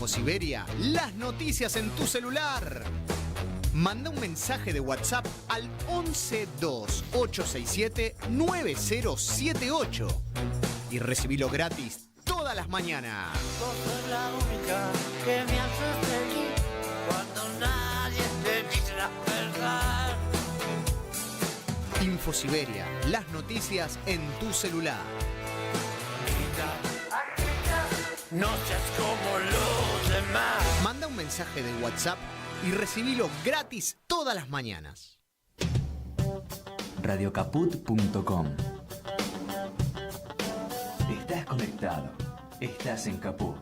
InfoSiberia, las noticias en tu celular. Manda un mensaje de WhatsApp al 1128679078 y recibilo gratis todas las mañanas. Vos sos la única que me hace feliz cuando nadie te dice la verdad. InfoSiberia, las noticias en tu celular. No seas como los demás. Manda un mensaje de WhatsApp y recibilo gratis todas las mañanas. Radiocaput.com. Estás conectado. Estás en Caput.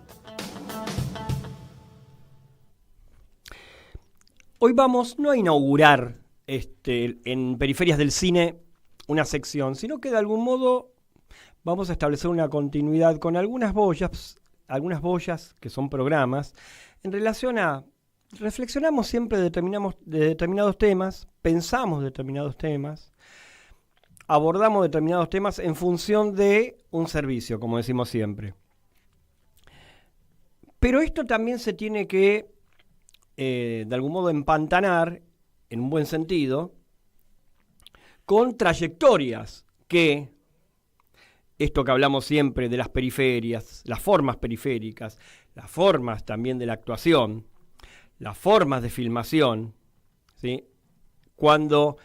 Hoy vamos no a inaugurar en Periferias del Cine una sección, sino que de algún modo vamos a establecer una continuidad con algunas boyas que son programas, en relación a reflexionamos siempre de determinados temas, pensamos determinados temas, abordamos determinados temas en función de un servicio, como decimos siempre. Pero esto también se tiene que, de algún modo, empantanar, en un buen sentido, con trayectorias que, esto que hablamos siempre de las periferias, las formas periféricas, las formas también de la actuación, las formas de filmación, ¿sí? Cuando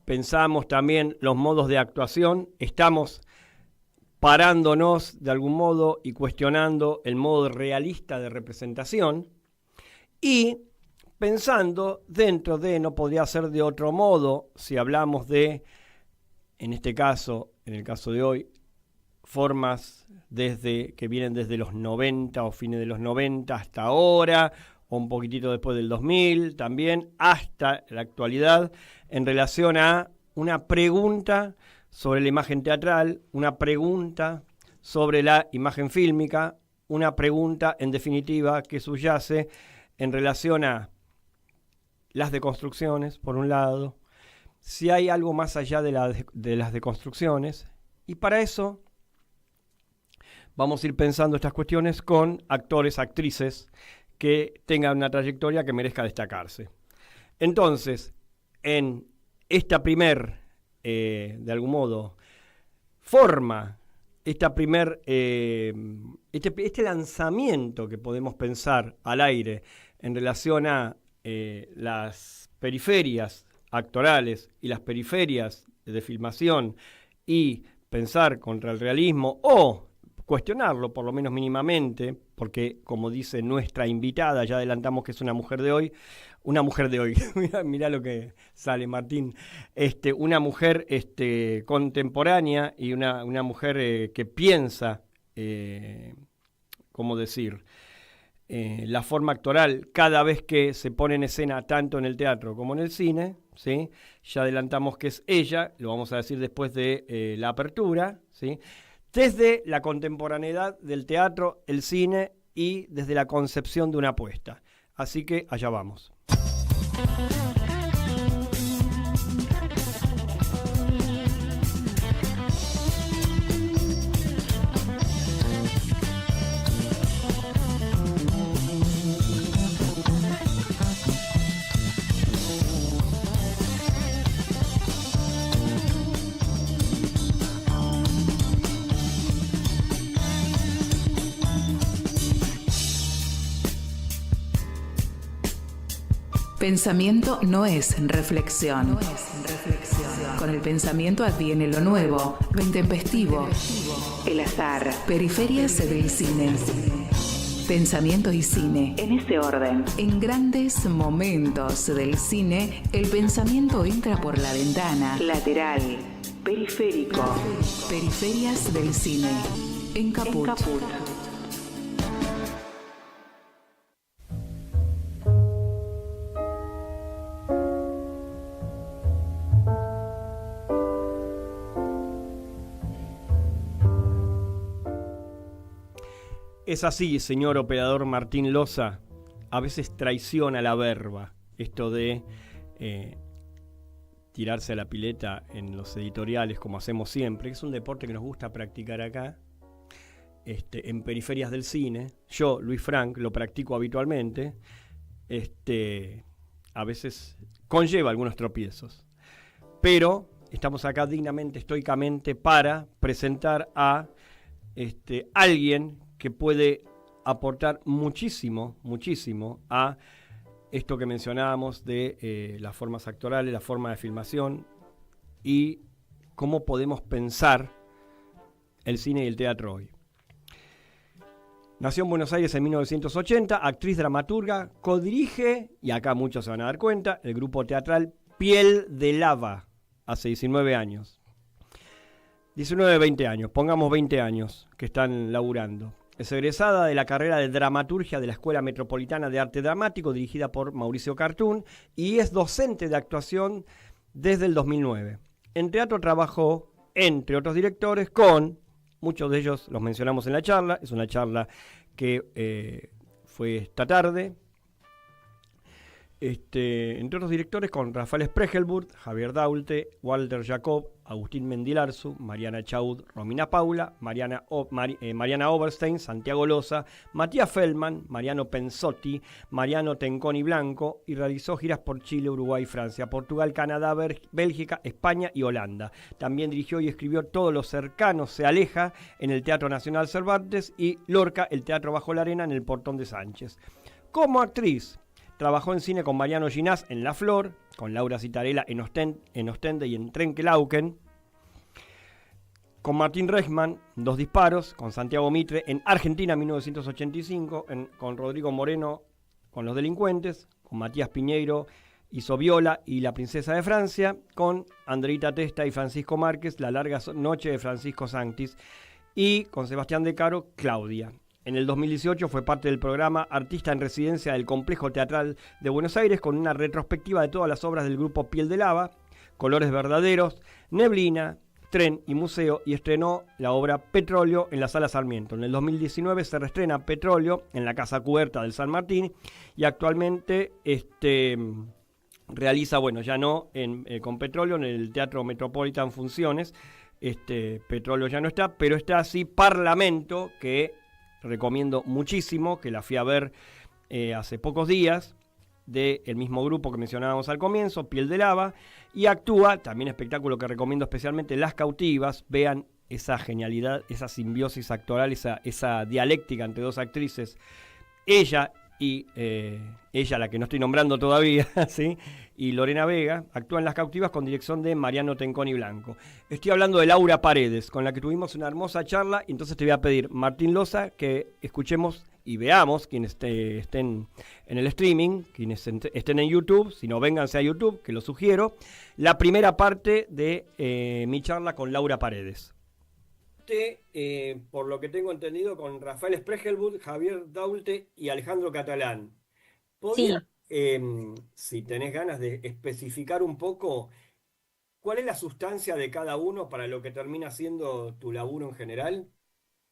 pensamos también los modos de actuación, estamos parándonos de algún modo y cuestionando el modo realista de representación y pensando dentro de, no podría ser de otro modo, si hablamos de, en este caso, en el caso de hoy, formas que vienen desde los 90 o fines de los 90 hasta ahora, o un poquitito después del 2000 también, hasta la actualidad, en relación a una pregunta sobre la imagen teatral, una pregunta sobre la imagen fílmica, una pregunta, en definitiva, que subyace en relación a las deconstrucciones, por un lado, si hay algo más allá de las deconstrucciones, y para eso vamos a ir pensando estas cuestiones con actores, actrices que tengan una trayectoria que merezca destacarse. Entonces, en esta de algún modo, forma, este lanzamiento que podemos pensar al aire en relación a las periferias actorales y las periferias de filmación y pensar contra el realismo o cuestionarlo por lo menos mínimamente, porque como dice nuestra invitada, ya adelantamos que es una mujer de hoy, mirá lo que sale Martín, una mujer contemporánea y una mujer que piensa, ¿cómo decir?, la forma actoral cada vez que se pone en escena tanto en el teatro como en el cine, ¿sí? Ya adelantamos que es ella, lo vamos a decir después de la apertura, ¿sí? Desde la contemporaneidad del teatro, el cine y desde la concepción de una apuesta. Así que allá vamos. Pensamiento no es reflexión. Con el pensamiento adviene lo nuevo, lo intempestivo, el azar. Periferias del cine. Pensamiento y cine, en ese orden. En grandes momentos del cine, el pensamiento entra por la ventana. Lateral. Periférico. Periferias del cine. En Caput. Es así, señor operador Martín Loza, a veces traiciona la verba, esto de tirarse a la pileta en los editoriales como hacemos siempre, que es un deporte que nos gusta practicar acá, en periferias del cine. Yo, Luis Frank, lo practico habitualmente. A veces conlleva algunos tropiezos. Pero estamos acá dignamente, estoicamente, para presentar a alguien que puede aportar muchísimo, muchísimo a esto que mencionábamos de las formas actorales, la forma de filmación y cómo podemos pensar el cine y el teatro hoy. Nació en Buenos Aires en 1980, actriz, dramaturga, codirige, y acá muchos se van a dar cuenta, el grupo teatral Piel de Lava, hace 19 años. 19, 20 años, pongamos 20 años que están laburando. Es egresada de la carrera de dramaturgia de la Escuela Metropolitana de Arte Dramático, dirigida por Mauricio Cartún, y es docente de actuación desde el 2009. En teatro trabajó, entre otros directores, con muchos de ellos los mencionamos en la charla. Es una charla que fue esta tarde. Entre otros directores, con Rafael Spregelburg, Javier Daulte, Walter Jacob, Agustín Mendilarzu, Mariana Chaud, Romina Paula, Mariana Oberstein, Santiago Loza, Matías Feldman, Mariano Pensotti, Mariano Tenconi Blanco, y realizó giras por Chile, Uruguay, Francia, Portugal, Canadá, Bélgica, España y Holanda. También dirigió y escribió Todo lo cercano se aleja en el Teatro Nacional Cervantes y Lorca, el Teatro Bajo la Arena en el Portón de Sánchez. Como actriz, trabajó en cine con Mariano Ginás en La Flor, con Laura Citarella en Ostende y en Trenkelauken, con Martín Reichman, Dos disparos, con Santiago Mitre en Argentina 1985, con Rodrigo Moreno con Los delincuentes, con Matías Piñeiro hizo Viola y La princesa de Francia, con Andreita Testa y Francisco Márquez, La larga noche de Francisco Sanctis, y con Sebastián De Caro, Claudia. En el 2018 fue parte del programa Artista en Residencia del Complejo Teatral de Buenos Aires, con una retrospectiva de todas las obras del grupo Piel de Lava, Colores Verdaderos, Neblina, Tren y Museo, y estrenó la obra Petróleo en la Sala Sarmiento. En el 2019 se reestrena Petróleo en la Casa Cubierta del San Martín, y actualmente realiza, ya no con Petróleo, en el Teatro Metropolitan funciones. Petróleo ya no está, pero está así Parlamento, que recomiendo muchísimo, que la fui a ver hace pocos días, del mismo grupo que mencionábamos al comienzo, Piel de Lava, y actúa, también espectáculo que recomiendo especialmente, Las Cautivas. Vean esa genialidad, esa simbiosis actoral, esa dialéctica entre dos actrices, ella, la que no estoy nombrando todavía, ¿sí? Y Lorena Vega, actúa en Las Cautivas con dirección de Mariano Tenconi Blanco. Estoy hablando de Laura Paredes, con la que tuvimos una hermosa charla, y entonces te voy a pedir, Martín Loza, que escuchemos y veamos, quienes estén en el streaming, quienes estén en YouTube, si no, vénganse a YouTube, que lo sugiero, la primera parte de mi charla con Laura Paredes. Por lo que tengo entendido, con Rafael Spregelburg, Javier Daulte y Alejandro Catalán. ¿Podrías, si tenés ganas de especificar un poco cuál es la sustancia de cada uno para lo que termina siendo tu laburo en general?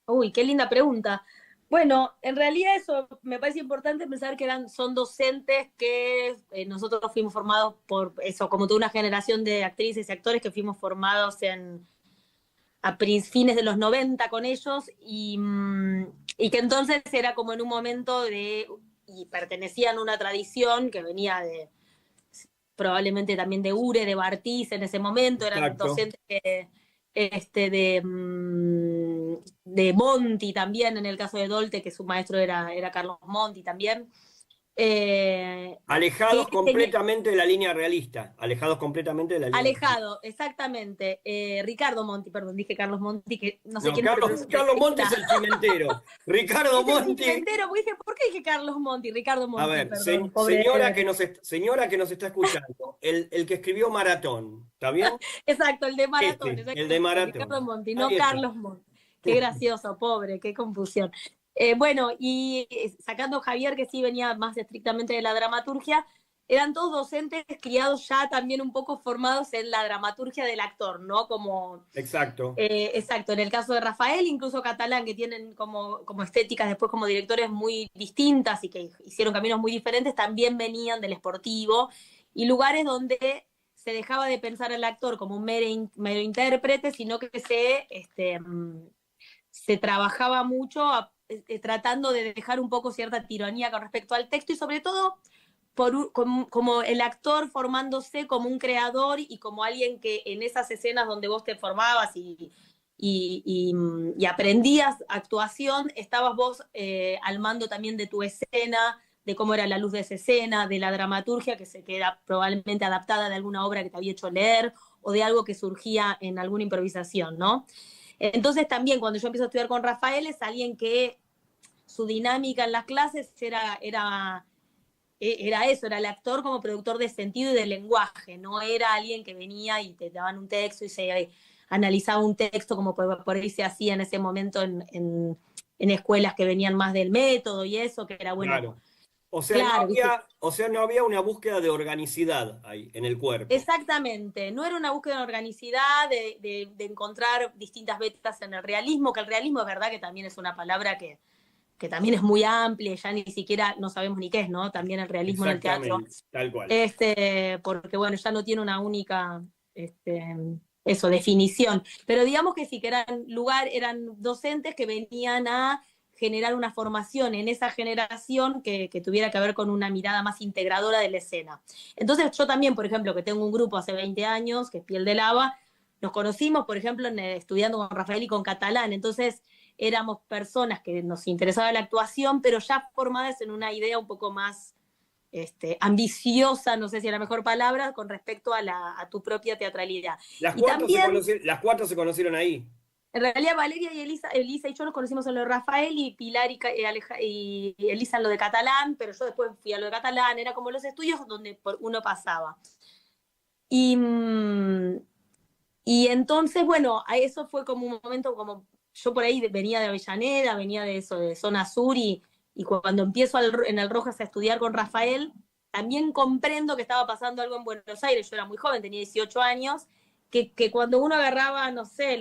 Uy, qué linda pregunta. Bueno, en realidad eso me parece importante pensar que son docentes que nosotros fuimos formados por eso, como toda una generación de actrices y actores que fuimos formados a fines de los 90 con ellos, y que entonces era como en un momento y pertenecían a una tradición que venía probablemente también de Ure, de Bartiz en ese momento. Eran Exacto. Docentes de Monti también, en el caso de Dolte, que su maestro era Carlos Monti también. Alejados completamente de la línea realista. Alejado, exactamente. Ricardo Monti, perdón, dije Carlos Monti, que no sé quién es. Carlos Monti es el cimentero. Ricardo Monti. El cimentero, ¿por qué dije Carlos Monti? Ricardo Monti. A ver, perdón, señora que nos está escuchando, el que escribió Maratón, ¿está bien? Exacto, el de Maratón. El de Maratón. Ricardo Monti, no Carlos Monti. Qué gracioso, pobre, qué confusión. Bueno, y sacando a Javier, que sí venía más estrictamente de la dramaturgia, eran todos docentes criados ya también un poco formados en la dramaturgia del actor, ¿no? Exacto. Exacto, en el caso de Rafael, incluso Catalán, que tienen como estéticas después como directores muy distintas y que hicieron caminos muy diferentes, también venían del esportivo, y lugares donde se dejaba de pensar al actor como un mero intérprete, sino que se trabajaba mucho tratando de dejar un poco cierta tiranía con respecto al texto y sobre todo como el actor formándose como un creador y como alguien que en esas escenas donde vos te formabas y aprendías actuación, estabas vos al mando también de tu escena, de cómo era la luz de esa escena, de la dramaturgia que se queda probablemente adaptada de alguna obra que te había hecho leer o de algo que surgía en alguna improvisación, ¿no? Entonces también cuando yo empiezo a estudiar con Rafael es alguien que su dinámica en las clases era eso, era el actor como productor de sentido y de lenguaje, no era alguien que venía y te daban un texto y se analizaba un texto como por ahí se hacía en ese momento en escuelas que venían más del método y eso, que era bueno. Claro. O sea, Claro, no había una búsqueda de organicidad ahí, en el cuerpo. exactamente, no era una búsqueda de organicidad, de encontrar distintas vetas en el realismo, que el realismo es verdad que también es una palabra que también es muy amplia, ya ni siquiera no sabemos ni qué es, ¿no? También el realismo en el teatro. Tal cual. Porque bueno, ya no tiene una única definición. Pero digamos que sí, que eran docentes que venían a generar una formación en esa generación que tuviera que ver con una mirada más integradora de la escena. Entonces yo también, por ejemplo, que tengo un grupo hace 20 años, que es Piel de Lava, nos conocimos, por ejemplo, estudiando con Rafael y con Catalán, entonces éramos personas que nos interesaba la actuación, pero ya formadas en una idea un poco más ambiciosa, no sé si es la mejor palabra, con respecto a tu propia teatralidad. Las cuatro se conocieron ahí. En realidad Valeria y Elisa y yo nos conocimos en lo de Rafael y Pilar y Elisa en lo de Catalán, pero yo después fui a lo de Catalán, era como los estudios donde uno pasaba. Y entonces, bueno, a eso fue como un momento como, yo por ahí venía de Avellaneda, venía de eso, de zona sur, y cuando empiezo en el Rojas a estudiar con Rafael, también comprendo que estaba pasando algo en Buenos Aires, yo era muy joven, tenía 18 años, que cuando uno agarraba, no sé,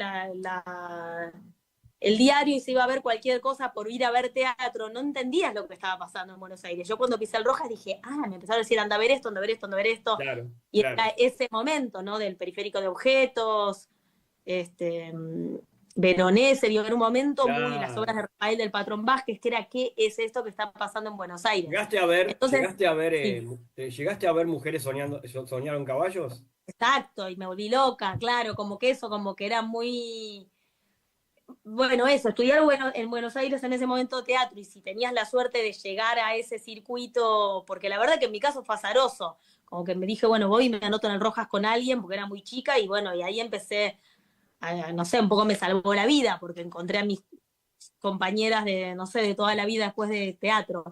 el diario y se iba a ver cualquier cosa por ir a ver teatro, no entendías lo que estaba pasando en Buenos Aires. Yo cuando pisé el Rojas dije, me empezaron a decir, anda a ver esto, anda a ver esto, anda a ver esto. Claro, y claro. era ese momento, ¿no? Del periférico de objetos, Veronese, vio en un momento muy las obras de Rafael del Patrón Vázquez, que era ¿qué es esto que está pasando en Buenos Aires? ¿Llegaste a ver, Sí. llegaste a ver mujeres soñaron caballos? Exacto, y me volví loca, claro, como que eso, como que era muy... Bueno, eso, estudiar en Buenos Aires en ese momento teatro, y si tenías la suerte de llegar a ese circuito, porque la verdad que en mi caso fue azaroso, como que me dije, bueno, voy y me anoto en el Rojas con alguien, porque era muy chica, y bueno, y ahí empecé, no sé, un poco me salvó la vida, porque encontré a mis compañeras de, no sé, de toda la vida después de teatro.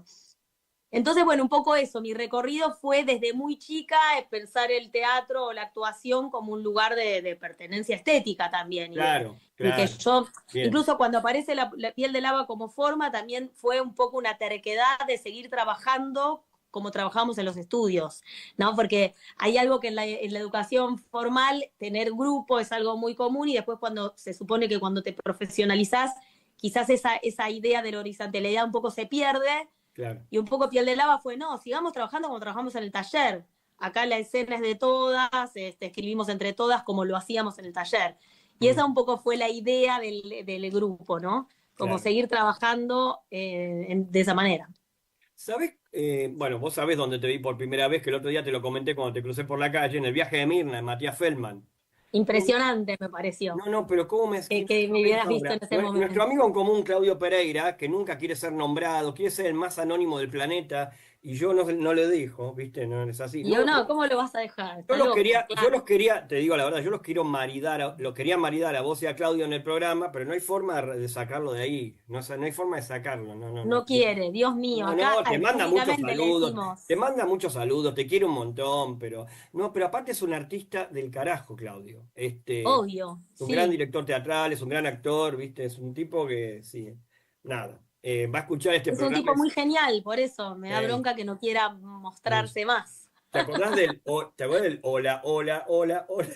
Entonces, bueno, un poco eso, mi recorrido fue desde muy chica pensar el teatro o la actuación como un lugar de pertenencia estética también. Claro, y que yo, bien. incluso cuando aparece la Piel de Lava como forma, también fue un poco una terquedad de seguir trabajando como trabajamos en los estudios, ¿no? Porque hay algo que en la educación formal, tener grupo es algo muy común, y después cuando se supone que cuando te profesionalizás, quizás esa idea de la horizontalidad un poco se pierde. Claro. Y un poco Piel de Lava fue, no, sigamos trabajando como trabajamos en el taller. Acá la escena es de todas, escribimos entre todas como lo hacíamos en el taller. Y esa un poco fue la idea del grupo, ¿no? Como Claro. seguir trabajando de esa manera. ¿Sabés? Bueno, vos sabés dónde te vi por primera vez, que el otro día te lo comenté cuando te crucé por la calle, en el viaje de Mirna, de Matías Feldman. Impresionante, me pareció. No, pero ¿cómo me Que me hubieras visto en ese momento. Nuestro amigo en común, Claudio Pereira, que nunca quiere ser nombrado, quiere ser el más anónimo del planeta, y yo no le dijo, ¿viste? No es así. Y yo no, ¿cómo lo vas a dejar? Yo los Claro. quería, te digo la verdad, yo los quiero quería maridar a vos y a Claudio en el programa, pero no hay forma de sacarlo de ahí. No hay forma de sacarlo. No quiere, Dios mío. No, Acá te manda muchos públicamente le saludos. decimos. Te manda muchos saludos, te quiere un montón, pero aparte es un artista del carajo, Claudio. Obvio. Es un Sí. gran director teatral, es un gran actor, ¿viste? Es un tipo que, sí, nada. Va a escuchar este Es un programa. tipo muy genial, por eso me da Sí. bronca que no quiera mostrarse más. ¿Te acordás del hola, hola, hola, hola?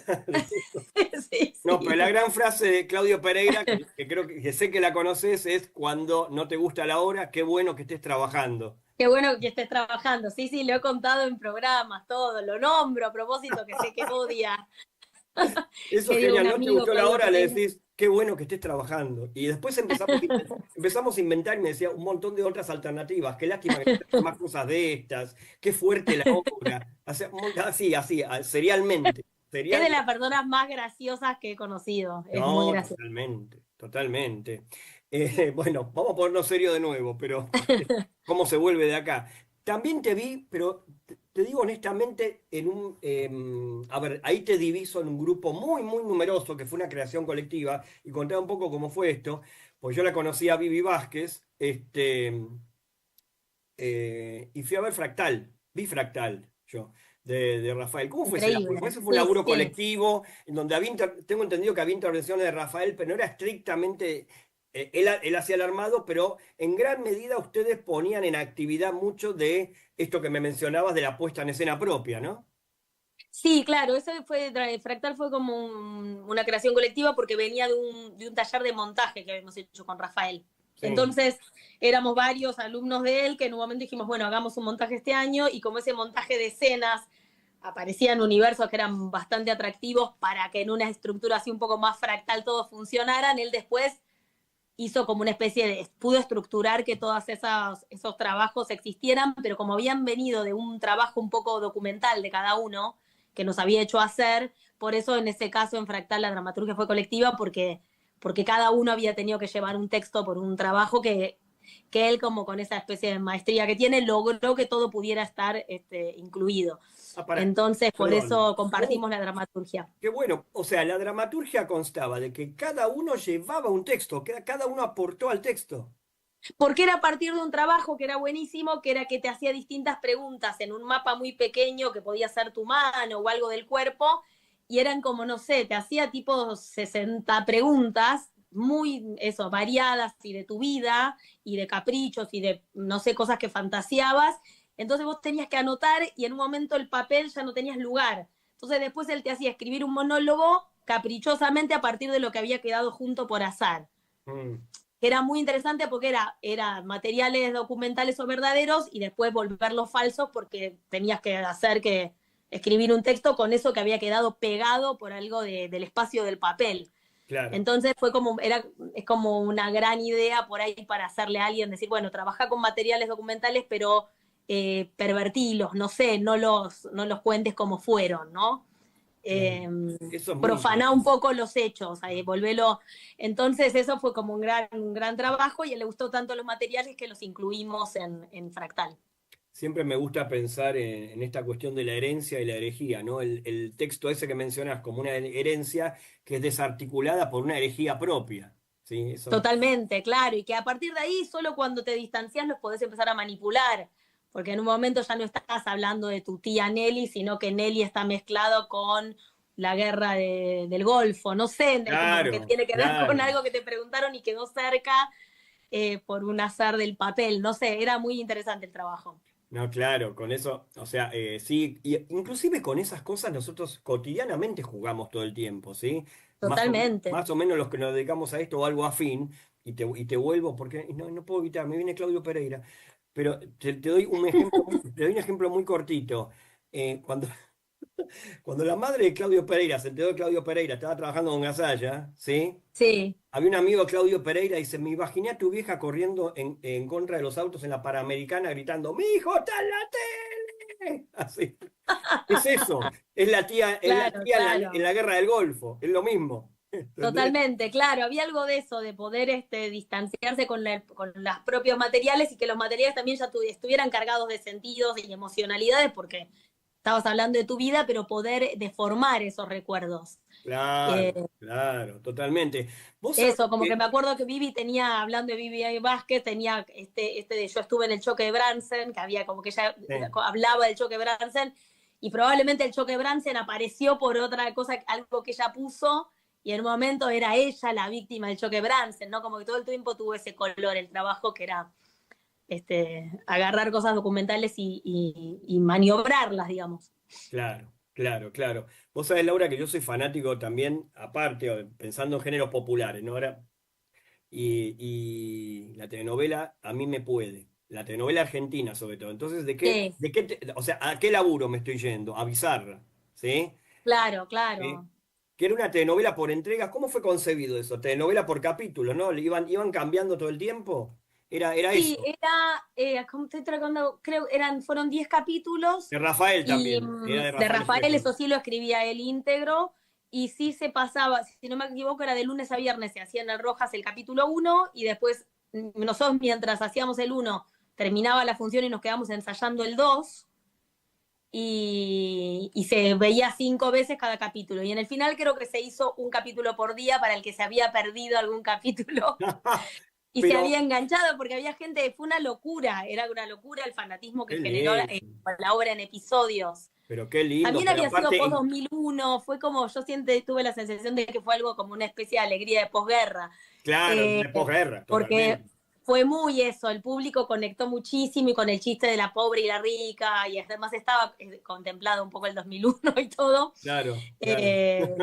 Sí, No, sí. pero la gran frase de Claudio Pereira, que creo que sé que la conoces, es cuando no te gusta la hora, qué bueno que estés trabajando. Qué bueno que estés trabajando. Sí, lo he contado en programas, todo. Lo nombro a propósito, que sé que odia. Eso es Que digo, genial, un no te amigo gustó la Claudio hora, le Pereira. decís, qué bueno que estés trabajando. Y después empezamos a inventar, y me decía, un montón de otras alternativas. Qué lástima que no tengas más cosas de estas, qué fuerte la obra. O sea, así, serialmente. Es de las Serialmente. personas más graciosas que he conocido. Es muy No, gracioso. totalmente, totalmente. Bueno, vamos a ponernos serio de nuevo, pero ¿cómo se vuelve de acá? También te vi, pero te digo honestamente, a ver, ahí te diviso en un grupo muy, muy numeroso, que fue una creación colectiva, y contaba un poco cómo fue esto, pues yo la conocí a Vivi Vázquez, y fui a ver Fractal, vi Fractal, yo, de Rafael. ¿Cómo fue ese laburo? Increíble. Ese fue un Sí, laburo sí. colectivo, en donde tengo entendido que había intervenciones de Rafael, pero no era estrictamente, él hacía el armado, pero en gran medida ustedes ponían en actividad mucho de esto que me mencionabas de la puesta en escena propia, ¿no? Sí, claro, Fractal fue como una creación colectiva porque venía de un taller de montaje que habíamos hecho con Rafael. Sí, Entonces, éramos varios alumnos de él que en un momento dijimos, bueno, hagamos un montaje este año y como ese montaje de escenas aparecían universos que eran bastante atractivos para que en una estructura así un poco más fractal todos funcionaran, él después hizo como una especie pudo estructurar que todos esos trabajos existieran, pero como habían venido de un trabajo un poco documental de cada uno, que nos había hecho hacer, por eso en ese caso en Fractal la dramaturgia fue colectiva, porque cada uno había tenido que llevar un texto por un trabajo que él como con esa especie de maestría que tiene, logró que todo pudiera estar incluido. Pará, Entonces, por perdón. eso compartimos la dramaturgia. Qué bueno, o sea, la dramaturgia constaba de que cada uno llevaba un texto, que cada uno aportó al texto. Porque era a partir de un trabajo que era buenísimo, que era que te hacía distintas preguntas en un mapa muy pequeño que podía ser tu mano o algo del cuerpo, y eran como, no sé, te hacía tipo 60 preguntas muy, eso, variadas y de tu vida y de caprichos y de, no sé, cosas que fantaseabas. Entonces vos tenías que anotar y en un momento el papel ya no tenías lugar. Entonces después él te hacía escribir un monólogo caprichosamente a partir de lo que había quedado junto por azar, Mm, que era muy interesante porque era materiales documentales o verdaderos y después volverlos falsos porque tenías que escribir un texto con eso que había quedado pegado por algo del espacio del papel. claro. Entonces es como una gran idea por ahí para hacerle a alguien decir, bueno, trabaja con materiales documentales, pero pervertilos, no sé, no los cuentes como fueron, ¿no? Claro. eh, Eso es muy Profanar un interesante. poco los hechos, volverlo. Entonces eso fue como un gran trabajo y a él le gustó tanto los materiales que los incluimos en Fractal. Siempre me gusta pensar en esta cuestión de la herencia y la herejía, ¿no? El texto ese que mencionas como una herencia que es desarticulada por una herejía propia, ¿sí? Eso, Totalmente, claro, y que a partir de ahí solo cuando te distancias los podés empezar a manipular, porque en un momento ya no estás hablando de tu tía Nelly, sino que Nelly está mezclado con la guerra del Golfo, no sé, como que claro, tiene que ver con claro. algo que te preguntaron y quedó cerca por un azar del papel, no sé, era muy interesante el trabajo. No, claro, con eso, o sea, sí, y inclusive con esas cosas nosotros cotidianamente jugamos todo el tiempo, ¿sí? Totalmente. Más o menos los que nos dedicamos a esto o algo afín, y te vuelvo, porque no puedo evitar, me viene Claudio Pereira, pero te doy un ejemplo, te doy un ejemplo muy cortito. Cuando la madre de Claudio Pereira se enteró de Claudio Pereira, estaba trabajando con Gasalla, ¿sí? Sí, Había un amigo de Claudio Pereira, dice, me imaginé a tu vieja corriendo en contra de los autos en la Panamericana gritando, ¡Mi hijo está en la tele! Así. Es eso, es la claro, tía en claro. la guerra del Golfo, es lo mismo. ¿Entendés? Totalmente, claro, había algo de eso, de poder distanciarse con los propios materiales y que los materiales también ya estuvieran cargados de sentidos y emocionalidades, porque estabas hablando de tu vida, pero poder deformar esos recuerdos. Eh, Claro, claro, totalmente. Vos sabés Eso, como que que... me acuerdo que Vivi tenía, hablando de Vivi Vázquez, tenía de yo estuve en el choque de Bransen, que había como que ella Sí. hablaba del choque de Bransen, y probablemente el choque de Bransen apareció por otra cosa, algo que ella puso, y en un momento era ella la víctima del choque de Bransen, ¿no? Como que todo el tiempo tuvo ese color, el trabajo que era agarrar cosas documentales y maniobrarlas, digamos. Claro, claro, claro. Vos sabés, Laura, que yo soy fanático también, aparte, pensando en géneros populares, ¿no? Ahora, y la telenovela a mí me puede. La telenovela argentina, sobre todo. Entonces, Sí, o sea, ¿a qué laburo me estoy yendo? A Bizarra, ¿sí? claro, ¿Sí? claro. que era una telenovela por entregas. ¿Cómo fue concebido eso? Telenovela por capítulos, ¿no? ¿Iban cambiando todo el tiempo? Era Sí, eso. era, como estoy tratando, creo, fueron 10 capítulos De Rafael y también. Era de de Rafael Rafael, Espejo. eso sí lo escribía él íntegro, y sí se pasaba, si no me equivoco, era de lunes a viernes, se hacía en el Rojas el capítulo 1, y después nosotros mientras hacíamos el 1, terminaba la función y nos quedamos ensayando el 2, y se veía 5 veces cada capítulo. Y en el final creo que se hizo un capítulo por día para el que se había perdido algún capítulo. Y se Pero había enganchado porque había gente, fue una locura, era una locura el fanatismo que qué generó lindo. la obra en episodios. Pero qué lindo. También Pero había sido aparte, post 2001, fue como, yo siempre tuve la sensación de que fue algo como una especie de alegría de posguerra, claro, eh, de posguerra, porque totalmente. fue muy eso, el público conectó muchísimo y con el chiste de la pobre y la rica, y además estaba contemplado un poco el 2001 y todo. Claro, claro. Eh,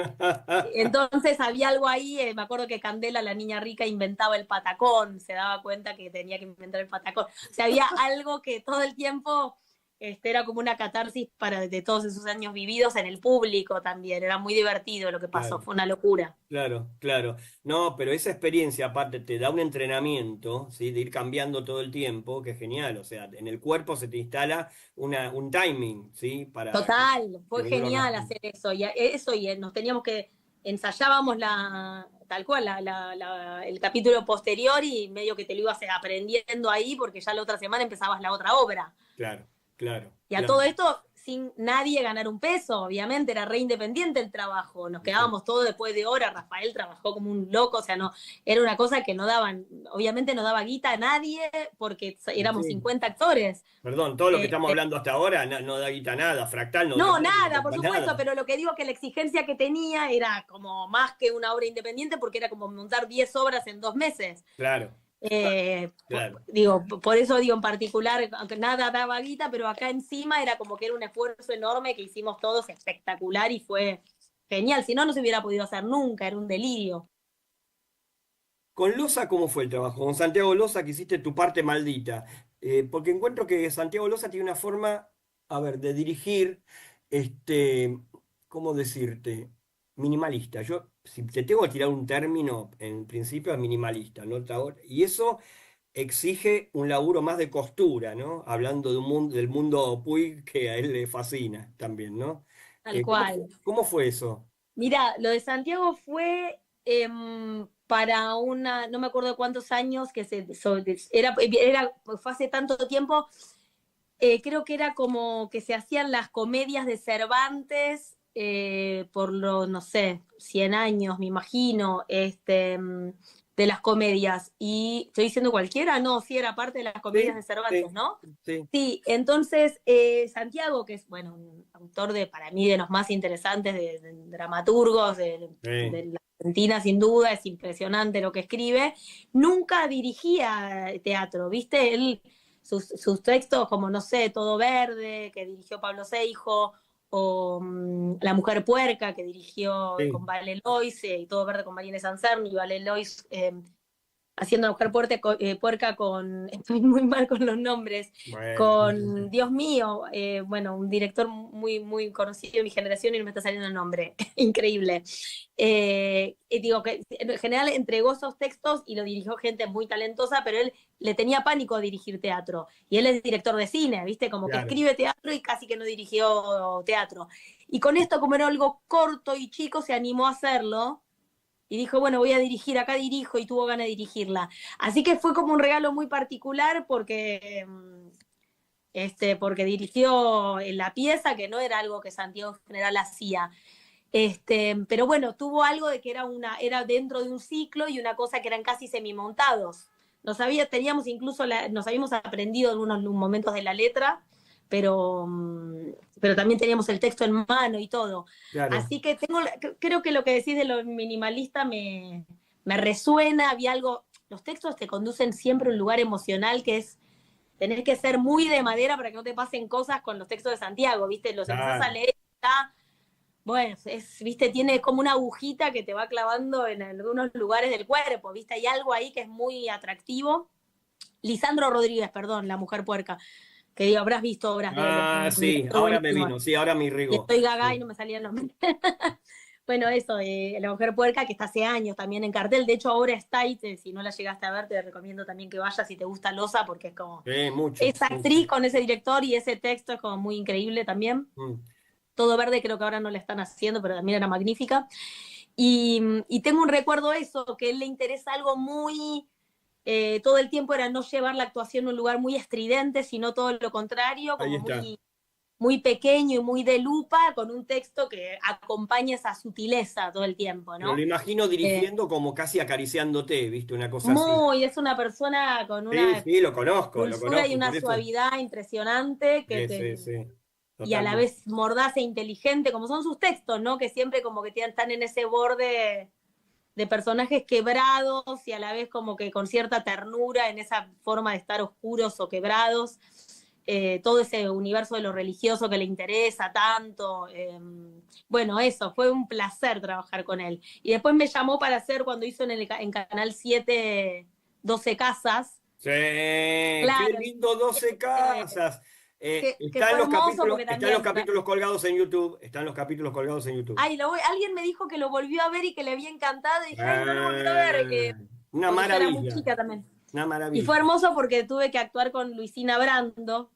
entonces había algo ahí, me acuerdo que Candela, la niña rica, inventaba el patacón, se daba cuenta que tenía que inventar el patacón. O sea, había algo que todo el tiempo era como una catarsis de todos esos años vividos en el público también. Era muy divertido lo que pasó, Claro. fue una locura. Claro, claro. No, pero esa experiencia aparte te da un entrenamiento, ¿sí? De ir cambiando todo el tiempo, que es genial. O sea, en el cuerpo se te instala un timing, ¿sí? Para Total, fue según lo genial rápido. hacer eso. Y nos teníamos que, ensayábamos tal cual, el capítulo posterior y medio que te lo ibas aprendiendo ahí porque ya la otra semana empezabas la otra obra. Claro, claro, Y a claro. todo esto sin nadie ganar un peso, obviamente, era re independiente el trabajo, nos quedábamos todos después de horas, Rafael trabajó como un loco, o sea, no, era una cosa que no daban, obviamente no daba guita a nadie porque éramos Sí. 50 actores. Perdón, todo lo que Eh, estamos hablando hasta ahora no da guita nada. Fractal no dio no, plata nada, por para supuesto, nada. pero lo que digo que la exigencia que tenía era como más que una obra independiente porque era como montar 10 obras en 2 meses. Claro, claro. Digo, por eso digo en particular, aunque nada daba guita, pero acá encima era como que era un esfuerzo enorme que hicimos todos espectacular y fue genial. Si no, no se hubiera podido hacer nunca, era un delirio. Con Loza, ¿cómo fue el trabajo? Con Santiago Loza, que hiciste tu parte maldita. Porque encuentro que Santiago Loza tiene una forma, a ver, de dirigir, ¿cómo decirte? Minimalista. Yo, si te tengo que tirar un término, en principio es minimalista, ¿no? Y eso exige un laburo más de costura, ¿no? Hablando de del mundo Puig que a él le fascina también, ¿no? Tal ¿Cómo, cual. cómo fue eso? Mira, lo de Santiago fue para no me acuerdo cuántos años, fue hace tanto tiempo, creo que era como que se hacían las comedias de Cervantes por no sé, 100 años, me imagino, de las comedias. Y estoy diciendo cualquiera, no, sí era parte de las comedias Sí, de Cervantes, sí, ¿no? sí. Sí, entonces Santiago, que es, bueno, un autor para mí de los más interesantes de dramaturgos Sí. de la Argentina, sin duda, es impresionante lo que escribe, nunca dirigía teatro, ¿viste? Él, sus textos como, no sé, Todo Verde, que dirigió Pablo Seijo, o La Mujer Puerca, que dirigió Sí. con Vale Lois, y Todo Verde con Marina Sancerni, y Vale Lois haciendo La Mujer Puerca con, estoy muy mal con los nombres, Bueno. con, Dios mío, bueno, un director muy, muy conocido de mi generación y no me está saliendo el nombre, increíble. Digo que en general entregó esos textos y lo dirigió gente muy talentosa, pero él le tenía pánico a dirigir teatro. Y él es director de cine, ¿viste? Como que Claro. escribe teatro y casi que no dirigió teatro. Y con esto, como era algo corto y chico, se animó a hacerlo. Y dijo, bueno, voy a dirigir, acá dirijo, y tuvo ganas de dirigirla. Así que fue como un regalo muy particular porque, porque dirigió la pieza, que no era algo que Santiago en general hacía. Pero bueno, tuvo algo de que era dentro de un ciclo y una cosa que eran casi semimontados. Teníamos incluso, nos habíamos aprendido algunos momentos de la letra, pero también teníamos el texto en mano y todo. Claro. Así que creo que lo que decís de lo minimalista me resuena, había algo, los textos te conducen siempre a un lugar emocional que es, tenés que ser muy de madera para que no te pasen cosas con los textos de Santiago, ¿viste? Los empezás a leer, bueno, ¿viste? Tiene como una agujita que te va clavando en algunos lugares del cuerpo, ¿viste? Hay algo ahí que es muy atractivo. Lisandro Rodríguez, perdón, La Mujer Puerca, que digo, habrás visto obras de él. Sí, ahora me vino, sí, ahora me Y rigó. estoy gaga y Sí. no me salía el nombre. Bueno, eso, La Mujer Puerca, que está hace años también en cartel. De hecho, ahora está ahí, si no la llegaste a ver, te recomiendo también que vayas si te gusta Loza, porque es como... Mucho. Esa actriz con ese director y ese texto es como muy increíble también. Todo Verde creo que ahora no la están haciendo, pero también era magnífica. Y tengo un recuerdo de eso, que a él le interesa algo muy... todo el tiempo era no llevar la actuación a un lugar muy estridente, sino todo lo contrario, Ahí como está. muy pequeño y muy de lupa, con un texto que acompaña esa sutileza todo el tiempo, Pero ¿no? lo imagino dirigiendo como casi acariciándote, ¿viste? Una cosa así. Es una persona con Sí, una sí, lo conozco, dulzura y por una eso. suavidad impresionante Sí, sí, y a la totalmente. vez mordaz e inteligente, como son sus textos, ¿no? Que siempre como que están en ese borde de personajes quebrados y a la vez como que con cierta ternura en esa forma de estar oscuros o quebrados. Todo ese universo de lo religioso que le interesa tanto. Bueno, eso, fue un placer trabajar con él. Y después me llamó para hacer, cuando hizo en Canal 7 12 Casas. Sí, qué Claro, lindo 12 casas. que fue hermoso porque Están los también... capítulos colgados en YouTube. Están los capítulos colgados en YouTube. Ay, alguien me dijo que lo volvió a ver y que le había encantado y dije, ay, no lo volví a ver, Una porque yo era muy maravilla, chica también. una Y fue maravilla. hermoso porque tuve que actuar con Luisina Brando,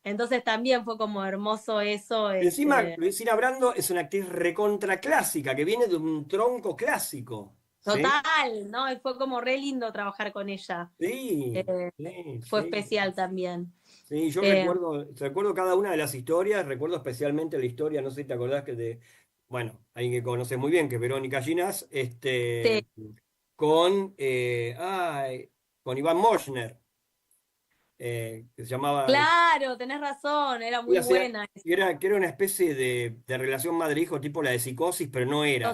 entonces también fue como hermoso eso. Encima, Luisina Brando es una actriz recontra clásica, que viene de un tronco clásico. ¿Sí? Total, ¿no? Y fue como re lindo trabajar con ella. Sí, Eh, sí, Fue sí. especial también. Sí, yo Eh, recuerdo cada una de las historias, recuerdo especialmente la historia, no sé si te acordás bueno, alguien que conoces muy bien, que es Verónica Ginás, sí, con Iván Moschner, que se llamaba, claro, tenés razón, era y muy buena. que era una especie de relación madre-hijo tipo la de Psicosis, pero no era,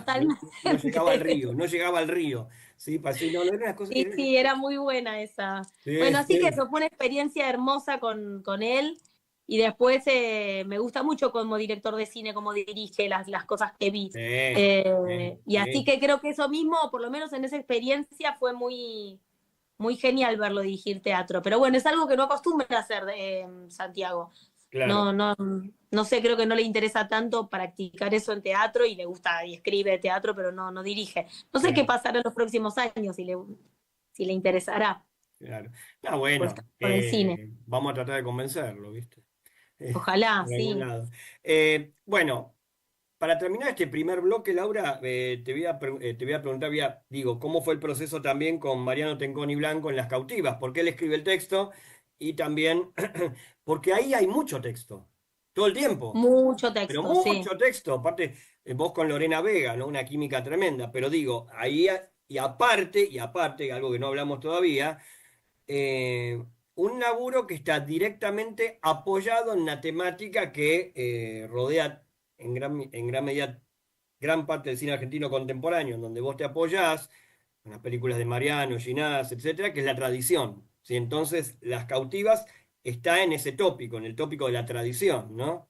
no llegaba al Totalmente. río, no llegaba al río, sí, no, no era una cosa, Sí, sí, era muy buena esa. sí, Bueno, así que sí, eso fue una experiencia hermosa con él. Y después me gusta mucho como director de cine, cómo dirige las cosas que vi. Y así sí. que creo que eso mismo, por lo menos en esa experiencia, fue muy, muy genial verlo dirigir teatro. Pero bueno, es algo que no acostumbra a hacer Santiago. Claro, No sé, creo que no le interesa tanto practicar eso en teatro y le gusta y escribe teatro, pero no dirige. No sé qué claro. pasará en los próximos años, si le interesará Claro. No, pues, bueno, con el cine. vamos a tratar de convencerlo, ¿viste? Ojalá, Por algún sí. lado. Bueno, para terminar este primer bloque, Laura, te voy a preguntar, digo, ¿cómo fue el proceso también con Mariano Tenconi Blanco en Las Cautivas? ¿Por qué él escribe el texto? Y también, porque ahí hay mucho texto, todo el tiempo, Mucho pero texto, sí. mucho texto. Aparte, vos con Lorena Vega, ¿no? Una química tremenda, pero digo, y aparte, algo que no hablamos todavía, eh, un laburo que está directamente apoyado en la temática que rodea en gran medida gran parte del cine argentino contemporáneo, en donde vos te apoyás en las películas de Mariano, Ginás, etcétera, que es la tradición. ¿Sí? Entonces, Las Cautivas está en ese tópico, en el tópico de la tradición, ¿no?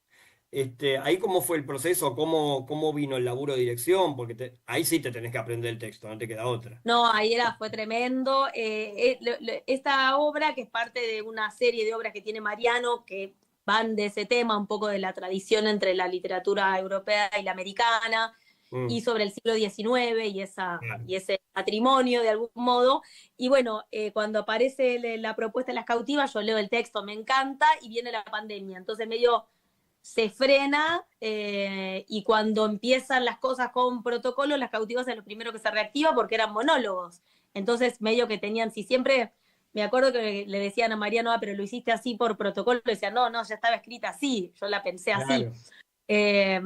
Ahí cómo fue el proceso, cómo vino el laburo de dirección, porque ahí sí te tenés que aprender el texto, no te queda otra. No, fue tremendo. Esta obra, que es parte de una serie de obras que tiene Mariano, que van de ese tema, un poco de la tradición entre la literatura europea y la americana, Mm, y sobre el siglo XIX claro. y ese matrimonio de algún modo. Y bueno, cuando aparece la propuesta de Las Cautivas, yo leo el texto, me encanta, y viene la pandemia. Entonces medio se frena y cuando empiezan las cosas con protocolo, Las Cautivas es lo primero que se reactiva porque eran monólogos. Entonces medio que tenían, si siempre, me acuerdo que le decían a Mariano, pero lo hiciste así por protocolo, le decían, no, ya estaba escrita así, yo la pensé así. Claro. Eh,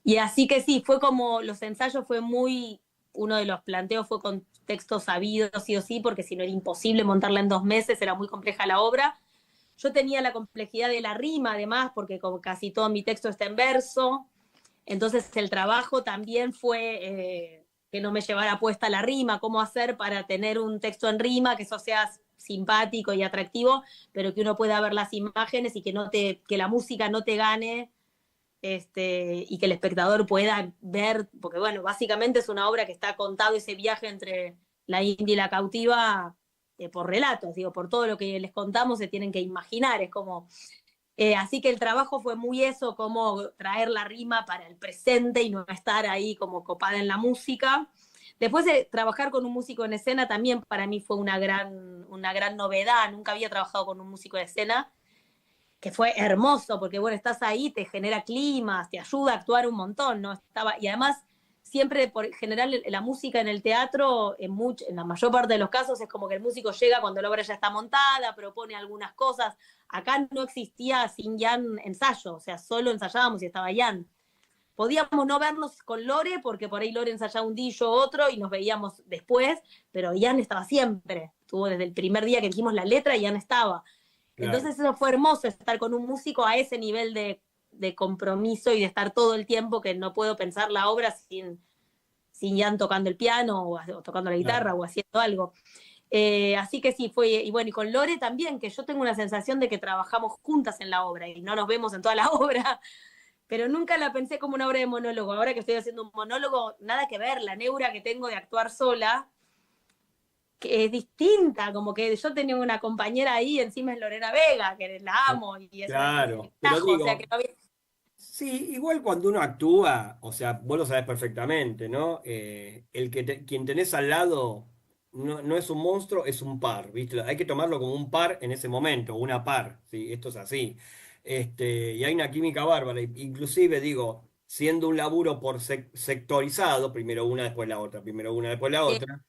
y así que sí, fue como, los ensayos fue muy, uno de los planteos fue con textos sabidos sí o sí, porque si no era imposible montarla en 2 meses, era muy compleja la obra. Yo tenía la complejidad de la rima, además, porque como casi todo mi texto está en verso, entonces el trabajo también fue que no me llevara puesta la rima, cómo hacer para tener un texto en rima, que eso sea simpático y atractivo, pero que uno pueda ver las imágenes y que la música no te gane, y que el espectador pueda ver, porque bueno, básicamente es una obra que está contado ese viaje entre la India y la cautiva por relatos, digo, por todo lo que les contamos se tienen que imaginar, es como Así que el trabajo fue muy eso, como traer la rima para el presente y no estar ahí como copada en la música. Después de trabajar con un músico en escena también para mí fue una gran novedad. Nunca había trabajado con un músico de escena, que fue hermoso, porque bueno, estás ahí, te genera climas, te ayuda a actuar un montón, ¿no? Y además, siempre por general la música en el teatro, en la mayor parte de los casos, es como que el músico llega cuando la obra ya está montada, propone algunas cosas. Acá no existía sin Jan ensayo, o sea, solo ensayábamos y estaba Jan. Podíamos no vernos con Lore, porque por ahí Lore ensayaba un día, yo otro, y nos veíamos después, pero Jan estaba siempre. Estuvo desde el primer día que dijimos la letra, y Jan estaba. Claro. Entonces eso fue hermoso, estar con un músico a ese nivel de compromiso y de estar todo el tiempo, que no puedo pensar la obra sin Jan tocando el piano o tocando la guitarra, Claro. o haciendo algo. Así que sí, fue, y bueno, y con Lore también, que yo tengo una sensación de que trabajamos juntas en la obra y no nos vemos en toda la obra, pero nunca la pensé como una obra de monólogo. Ahora que estoy haciendo un monólogo, nada que ver, la neura que tengo de actuar sola, que es distinta, como que yo tenía una compañera ahí, encima es Lorena Vega, que la amo, y es un Claro, pero tajo, o sea que digo, no había... sí, igual cuando uno actúa, o sea, vos lo sabés perfectamente, ¿no? Quien tenés al lado no es un monstruo, es un par, ¿viste? Hay que tomarlo como un par en ese momento, una par, ¿sí? Esto es así. Y hay una química bárbara, inclusive digo, siendo un laburo por sectorizado, primero una, después la otra, primero una, después la otra,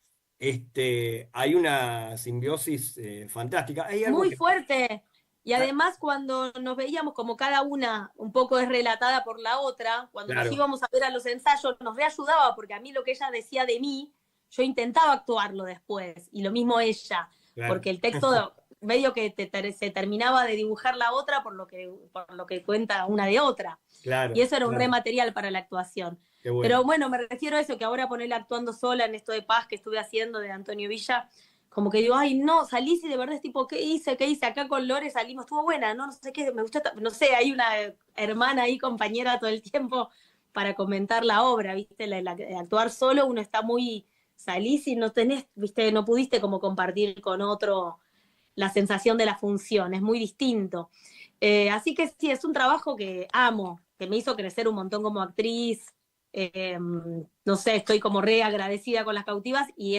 hay una simbiosis fantástica. Hay algo Muy que... fuerte. Y además cuando nos veíamos como cada una un poco es relatada por la otra, cuando nos Claro, íbamos a ver a los ensayos nos reayudaba porque a mí lo que ella decía de mí, yo intentaba actuarlo después y lo mismo ella, claro, porque el texto medio que se terminaba de dibujar la otra por lo que cuenta una de otra. Y claro, eso era un re claro. material para la actuación. Qué bueno. Pero bueno, me refiero a eso, que ahora ponerla actuando sola en esto de Paz que estuve haciendo de Antonio Villa, como que digo, ay, no, salís y de verdad es tipo, ¿qué hice? ¿Qué hice? Acá con Lore salimos, estuvo buena, ¿no? No sé qué, me gustó, no sé, hay una hermana ahí, compañera todo el tiempo para comentar la obra, ¿viste? Actuar solo uno está muy, salís y no tenés, ¿viste? No pudiste como compartir con otro la sensación de la función, es muy distinto. Así que sí, es un trabajo que amo, que me hizo crecer un montón como actriz. No sé, estoy como re agradecida con las cautivas y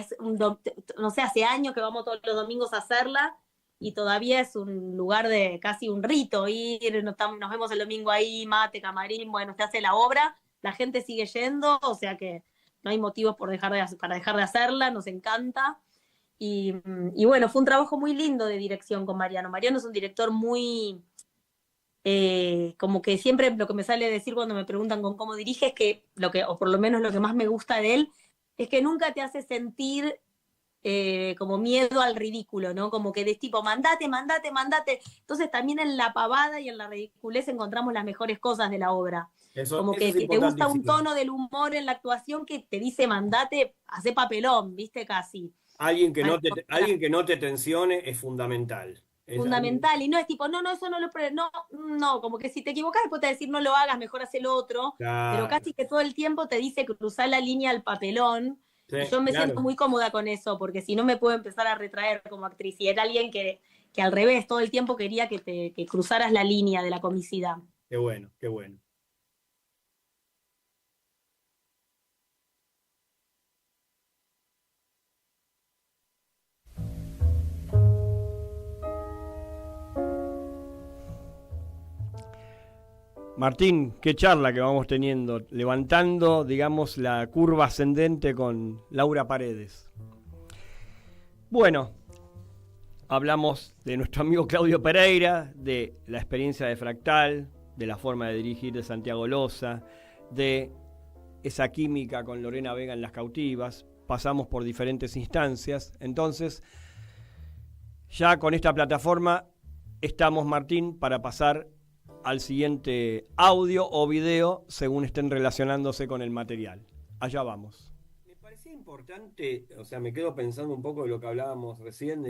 no sé, hace años que vamos todos los domingos a hacerla y todavía es un lugar de casi un rito ir, nos vemos el domingo ahí, mate, camarín, bueno, se hace la obra, la gente sigue yendo, o sea que no hay motivos para dejar de hacerla, nos encanta. Y bueno, fue un trabajo muy lindo de dirección con Mariano. Mariano es un director muy, como que siempre lo que me sale decir cuando me preguntan con cómo dirige es que o por lo menos lo que más me gusta de él, es que nunca te hace sentir como miedo al ridículo, ¿no? Como que de tipo, mandate, mandate, mandate. Entonces también en la pavada y en la ridiculez encontramos las mejores cosas de la obra. Como Eso que es si te gusta un importantísimo. tono del humor en la actuación que te dice mandate, hace papelón, ¿viste? Casi. Para Alguien que no te tensione es fundamental. Es alguien, fundamental y no es tipo, no, no, eso no lo, no, no, como que si te equivocas después te decir no lo hagas, mejor haz el otro, pero claro, casi que todo el tiempo te dice cruzar la línea al papelón sí, y yo me siento claro, muy cómoda con eso, porque si no me puedo empezar a retraer como actriz y era alguien que al revés todo el tiempo quería que cruzaras la línea de la comicidad. qué bueno, qué bueno. Martín, qué charla que vamos teniendo, levantando, digamos, la curva ascendente con Laura Paredes. Bueno, hablamos de nuestro amigo Claudio Pereira, de la experiencia de Fractal, de la forma de dirigir de Santiago Loza, de esa química con Lorena Vega en Las Cautivas. Pasamos por diferentes instancias. Entonces, ya con esta plataforma estamos, Martín, para pasar al siguiente audio o video según estén relacionándose con el material. Allá vamos. Me parecía importante, o sea, me quedo pensando un poco de lo que hablábamos recién,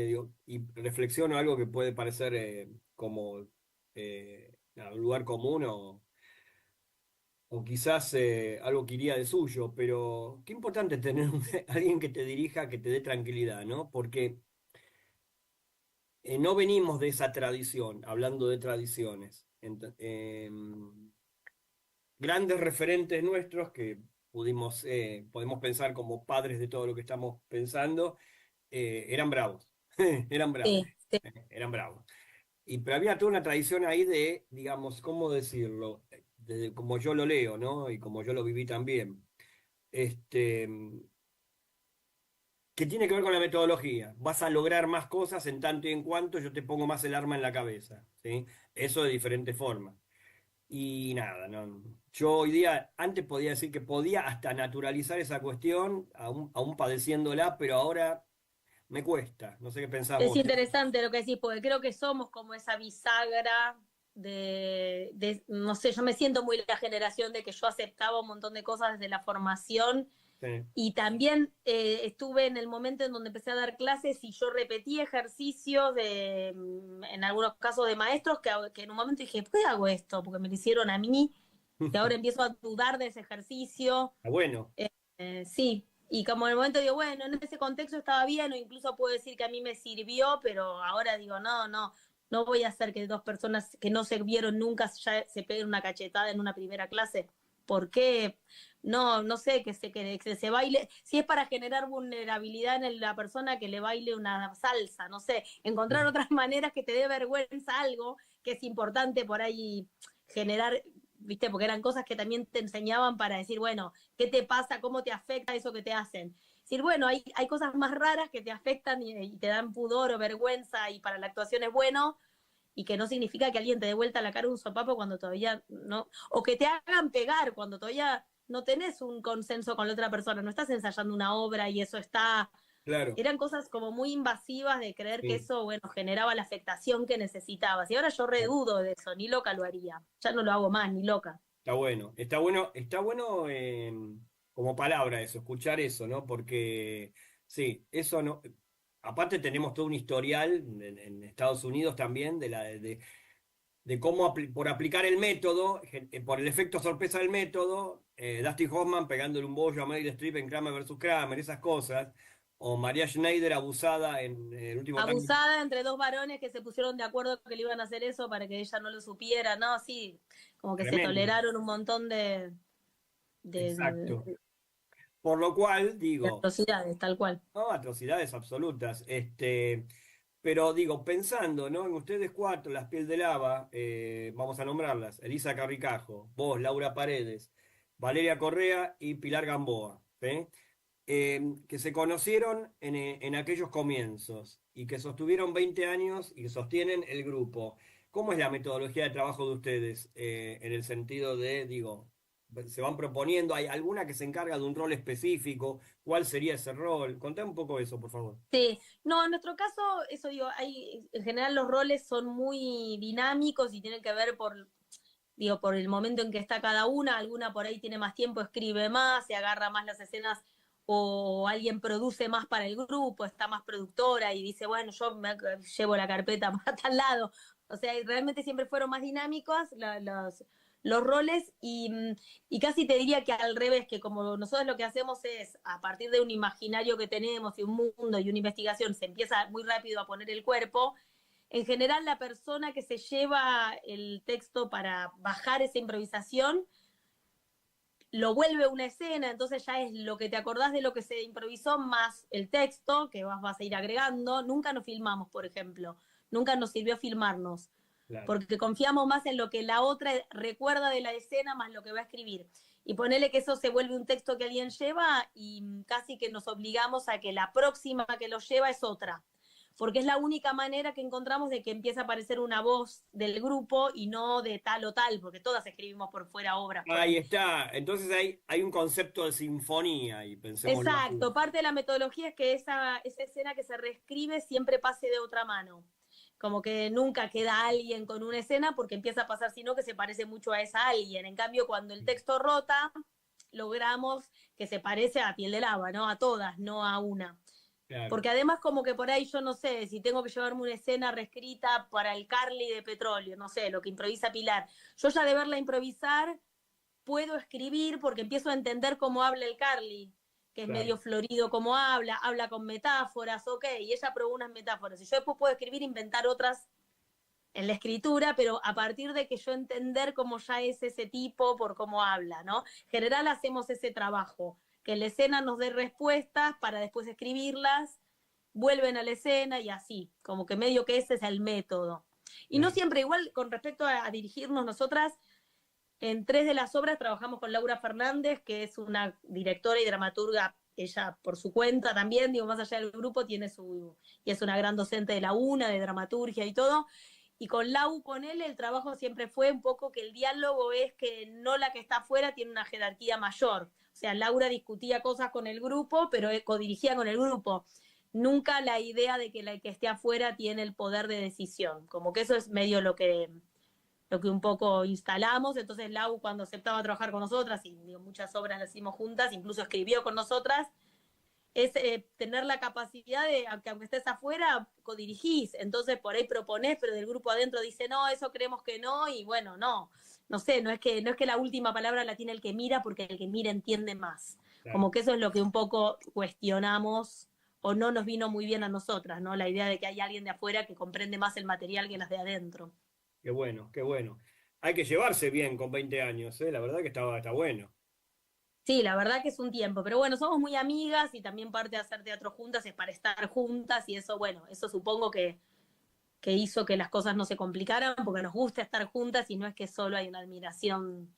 y reflexiono algo que puede parecer como nada, un lugar común o quizás algo que iría de suyo, pero qué importante tener alguien que te dirija, que te dé tranquilidad, ¿no? Porque no venimos de esa tradición, hablando de tradiciones. Grandes referentes nuestros que podemos pensar como padres de todo lo que estamos pensando, eran bravos, eran bravos, Sí, sí. eran bravos. Pero había toda una tradición ahí de, digamos, ¿cómo decirlo? Como yo lo leo, ¿no? Y como yo lo viví también. Este, que tiene que ver con la metodología. Vas a lograr más cosas en tanto y en cuanto yo te pongo más el arma en la cabeza, ¿sí? Eso de diferentes formas. Y nada, no. Yo hoy día, antes podía decir que podía hasta naturalizar esa cuestión, aún padeciéndola, pero ahora me cuesta. No sé qué pensás Es vos. interesante lo que decís, porque creo que somos como esa bisagra no sé, yo me siento muy la generación de que yo aceptaba un montón de cosas desde la formación Sí. y también estuve en el momento en donde empecé a dar clases y yo repetí ejercicios en algunos casos de maestros que en un momento dije, ¿por qué hago esto? Porque me lo hicieron a mí y ahora empiezo a dudar de ese ejercicio. Está bueno. Sí, y como en el momento digo, bueno, en ese contexto estaba bien, o incluso puedo decir que a mí me sirvió, pero ahora digo, no voy a hacer que dos personas que no se vieron nunca ya se peguen una cachetada en una primera clase. ¿Por qué? No sé, que se baile, si es para generar vulnerabilidad en la persona que le baile una salsa, no sé, encontrar otras maneras que te dé vergüenza algo que es importante por ahí generar, ¿viste? Porque eran cosas que también te enseñaban para decir, bueno, ¿qué te pasa? ¿Cómo te afecta eso que te hacen? Decir, bueno, hay cosas más raras que te afectan y te dan pudor o vergüenza y para la actuación es bueno y que no significa que alguien te dé vuelta la cara un sopapo cuando todavía no, o que te hagan pegar cuando todavía no tenés un consenso con la otra persona, no estás ensayando una obra y eso está. Claro. Eran cosas como muy invasivas de creer que Sí. eso, bueno, generaba la afectación que necesitabas. Y ahora yo redudo de eso, ni loca lo haría. Ya no lo hago más, ni loca. Está bueno, está bueno como palabra eso, escuchar eso, ¿no? Porque sí, eso no. Aparte tenemos todo un historial en Estados Unidos también de cómo por aplicar el método, por el efecto sorpresa del método, Dustin Hoffman pegándole un bollo a Meryl Streep en Kramer versus Kramer, esas cosas, o María Schneider abusada en el último tango. Abusada entre dos varones que se pusieron de acuerdo que le iban a hacer eso para que ella no lo supiera, ¿no? Sí, como que se Tremendo. toleraron un montón de, Exacto. de- Por lo cual, de digo. atrocidades, tal cual. No, atrocidades absolutas. Pero digo, pensando, ¿no? En ustedes cuatro, las piel de lava, vamos a nombrarlas: Elisa Carricajo, vos, Laura Paredes, Valeria Correa y Pilar Gamboa, ¿sí? Que se conocieron en aquellos comienzos y que sostuvieron 20 años y que sostienen el grupo. ¿Cómo es la metodología de trabajo de ustedes en el sentido de, digo, se van proponiendo? ¿Hay alguna que se encarga de un rol específico? ¿Cuál sería ese rol? Contame un poco eso, por favor. Sí, no, en nuestro caso, eso digo, en general los roles son muy dinámicos y tienen que ver por el momento en que está cada una, alguna por ahí tiene más tiempo, escribe más, se agarra más las escenas o alguien produce más para el grupo, está más productora y dice, bueno, llevo la carpeta más a tal lado. O sea, realmente siempre fueron más dinámicos los roles y casi te diría que al revés, que como nosotros lo que hacemos es, a partir de un imaginario que tenemos y un mundo y una investigación, se empieza muy rápido a poner el cuerpo. En general, la persona que se lleva el texto para bajar esa improvisación lo vuelve una escena, entonces ya es lo que te acordás de lo que se improvisó más el texto, que vas a ir agregando. Nunca nos filmamos, por ejemplo. Nunca nos sirvió filmarnos, Claro. porque confiamos más en lo que la otra recuerda de la escena más lo que va a escribir. Y ponele que eso se vuelve un texto que alguien lleva y casi que nos obligamos a que la próxima que lo lleva es otra, porque es la única manera que encontramos de que empiece a aparecer una voz del grupo y no de tal o tal, porque todas escribimos por fuera obras por Ahí ahí. está. Entonces hay un concepto de sinfonía y pensémoslo así. Exacto, parte de la metodología es que esa escena que se reescribe siempre pase de otra mano. Como que nunca queda alguien con una escena porque empieza a pasar, sino que se parece mucho a esa alguien. En cambio, cuando el texto rota, logramos que se parece a Piel de Lava, ¿no? A todas, no a una. Claro. Porque además como que por ahí yo no sé, si tengo que llevarme una escena reescrita para el Carly de Petróleo, no sé, lo que improvisa Pilar. Yo ya de verla improvisar puedo escribir porque empiezo a entender cómo habla el Carly. que es Claro. medio florido como habla con metáforas, ok, y ella probó unas metáforas, y yo después puedo escribir, inventar otras en la escritura, pero a partir de que yo entender cómo ya es ese tipo por cómo habla, ¿no? En general hacemos ese trabajo, que la escena nos dé respuestas para después escribirlas, vuelven a la escena y así, como que medio que ese es el método. Y no siempre igual con respecto a dirigirnos nosotras, en 3 de las obras trabajamos con Laura Fernández, que es una directora y dramaturga, ella por su cuenta también, digo, más allá del grupo, y es una gran docente de la UNA, de dramaturgia y todo. Y con Lau, con él, el trabajo siempre fue un poco que el diálogo es que no la que está afuera tiene una jerarquía mayor. O sea, Laura discutía cosas con el grupo, pero codirigía con el grupo. Nunca la idea de que la que esté afuera tiene el poder de decisión. Como que eso es medio lo que un poco instalamos. Entonces Lau, cuando aceptaba trabajar con nosotras, y digo, muchas obras las hicimos juntas, incluso escribió con nosotras, es tener la capacidad de, aunque estés afuera, codirigís. Entonces por ahí proponés, pero del grupo adentro dice, no, eso creemos que no, y bueno, no sé, no es que la última palabra la tiene el que mira, porque el que mira entiende más. Claro. Como que eso es lo que un poco cuestionamos, o no nos vino muy bien a nosotras, ¿no? La idea de que hay alguien de afuera que comprende más el material que las de adentro. Qué bueno, qué bueno. Hay que llevarse bien con 20 años, ¿eh? La verdad que está bueno. Sí, la verdad que es un tiempo, pero bueno, somos muy amigas y también parte de hacer teatro juntas es para estar juntas y eso, bueno, eso supongo que hizo que las cosas no se complicaran porque nos gusta estar juntas y no es que solo hay una admiración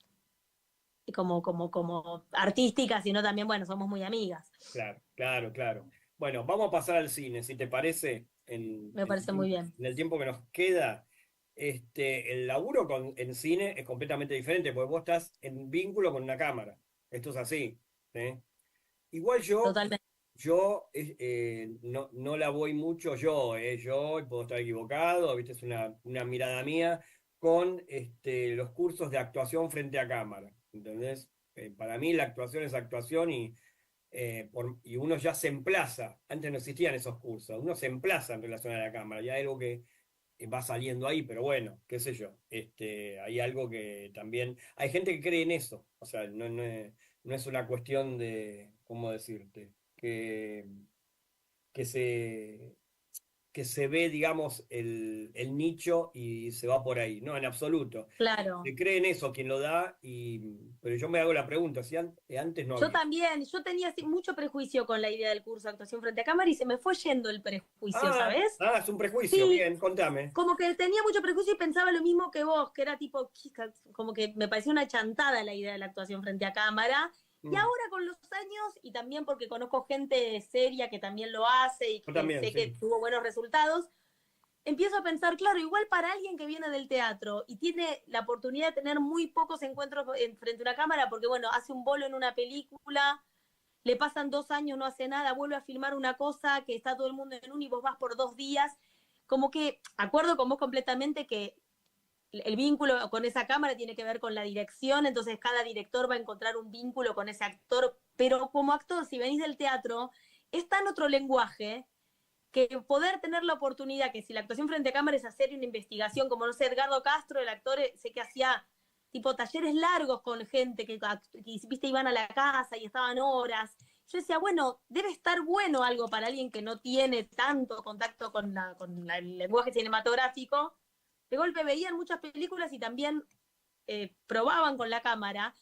como artística, sino también, bueno, somos muy amigas. Claro, claro, claro. Bueno, vamos a pasar al cine, si te parece, Me parece muy bien. en el tiempo que nos queda. El laburo en cine es completamente diferente, porque vos estás en vínculo con una cámara. Esto es así, ¿sí? Igual Totalmente. yo no la voy mucho yo puedo estar equivocado, ¿viste? Es una mirada mía con los cursos de actuación frente a cámara, ¿entendés? Para mí la actuación es actuación y uno ya se emplaza, antes no existían esos cursos, uno se emplaza en relación a la cámara, ya hay algo que va saliendo ahí, pero bueno, qué sé yo, hay algo que también, hay gente que cree en eso, o sea, no es una cuestión de, ¿cómo decirte? Que se, que se ve, digamos, el nicho y se va por ahí, no, en absoluto. Claro. Se cree en eso quien lo da, pero yo me hago la pregunta, si antes no Yo había. también, yo tenía así mucho prejuicio con la idea del curso de actuación frente a cámara y se me fue yendo el prejuicio, ¿sabes? Es un prejuicio, Sí, bien, contame. como que tenía mucho prejuicio y pensaba lo mismo que vos, que era tipo, como que me parecía una chantada la idea de la actuación frente a cámara. Y Mm. ahora con los años, y también porque conozco gente seria que también lo hace y Yo que también, sé que sí. tuvo buenos resultados, empiezo a pensar, claro, igual para alguien que viene del teatro y tiene la oportunidad de tener muy pocos encuentros frente a una cámara, porque bueno, hace un bolo en una película, le pasan 2 años, no hace nada, vuelve a filmar una cosa que está todo el mundo en un y vos vas por 2 días, como que acuerdo con vos completamente que el vínculo con esa cámara tiene que ver con la dirección, entonces cada director va a encontrar un vínculo con ese actor, pero como actor, si venís del teatro, es tan otro lenguaje que poder tener la oportunidad, que si la actuación frente a cámara es hacer una investigación, como no sé, Edgardo Castro, el actor, sé que hacía tipo talleres largos con gente que viste, iban a la casa y estaban horas. Yo decía, bueno, debe estar bueno algo para alguien que no tiene tanto contacto con el lenguaje cinematográfico. De golpe veían muchas películas y también probaban con la cámara,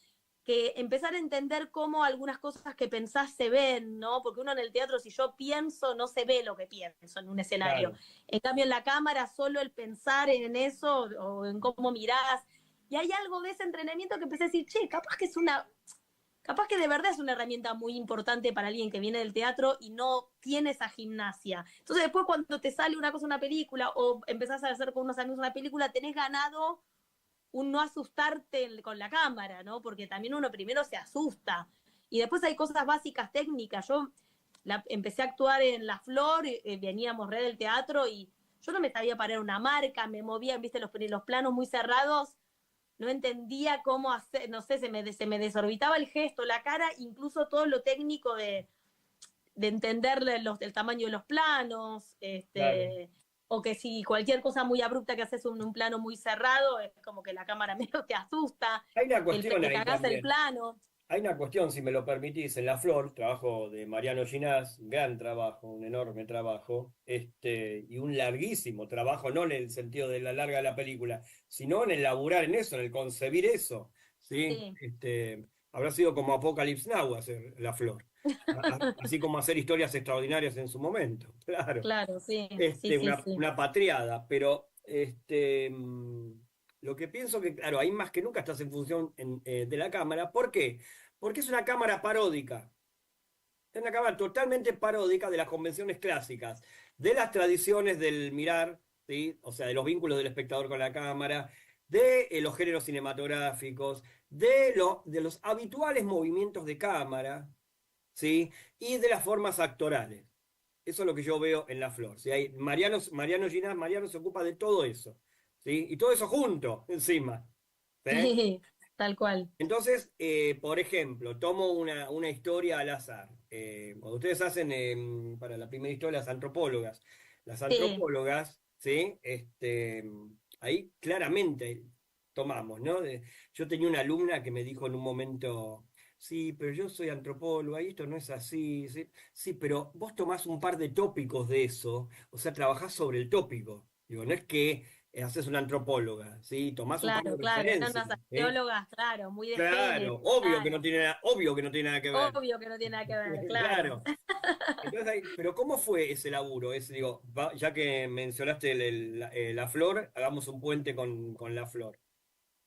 que empezar a entender cómo algunas cosas que pensás se ven, ¿no? Porque uno en el teatro, si yo pienso, no se ve lo que pienso en un escenario. Claro. En cambio, en la cámara, solo el pensar en eso o en cómo mirás. Y hay algo de ese entrenamiento que empecé a decir, che, capaz que de verdad es una herramienta muy importante para alguien que viene del teatro y no tiene esa gimnasia. Entonces después cuando te sale una cosa, una película, o empezás a hacer con unos amigos una película, tenés ganado un no asustarte con la cámara, ¿no? Porque también uno primero se asusta. Y después hay cosas básicas técnicas. Yo empecé a actuar en La Flor, veníamos re del teatro y yo no me sabía parar una marca, me movía, viste, los planos muy cerrados, no entendía cómo hacer, no sé, se me desorbitaba el gesto, la cara, incluso todo lo técnico de entenderle el tamaño de los planos, Claro. o que si cualquier cosa muy abrupta que haces en un plano muy cerrado, es como que la cámara medio te asusta, Hay una te cuestión ahí cagás el también. plano. hay una cuestión, si me lo permitís, en La Flor, trabajo de Mariano Ginás, un gran trabajo, un enorme trabajo, y un larguísimo trabajo, no en el sentido de la larga de la película, sino en el laburar en eso, en el concebir eso, ¿sí? Sí, Habrá sido como Apocalypse Now hacer La Flor, así como hacer historias extraordinarias en su momento, claro. claro, sí, sí, sí, sí. Una patriada, pero lo que pienso que, claro, ahí más que nunca estás en función de la cámara. ¿Por qué? Porque es una cámara paródica. Es una cámara totalmente paródica de las convenciones clásicas, de las tradiciones del mirar, ¿sí? O sea, de los vínculos del espectador con la cámara, de los géneros cinematográficos, de los habituales movimientos de cámara, ¿sí? Y de las formas actorales. Eso es lo que yo veo en La Flor. ¿Sí? Mariano Ginás, Mariano se ocupa de todo eso. ¿Sí? Y todo eso junto, encima. ¿Sí? Sí, tal cual. Entonces, por ejemplo, tomo una historia al azar. Cuando ustedes hacen para la primera historia las antropólogas. Las Sí, antropólogas, ¿sí? Ahí claramente tomamos, ¿no? Yo tenía una alumna que me dijo en un momento, sí, pero yo soy antropóloga y esto no es así. Sí, sí, pero vos tomás un par de tópicos de eso, o sea, trabajás sobre el tópico. Digo, no es que haces una antropóloga, ¿sí? Tomás un par de claro, claro. Eran referencias. unas ¿Sí? arqueólogas, claro, muy de género, Claro, obvio que no claro. tiene nada, obvio que no tiene nada que ver. Obvio que no tiene nada que ver, claro. Claro. Entonces, pero ¿cómo fue ese laburo? Digo, ya que mencionaste la flor, hagamos un puente con la flor.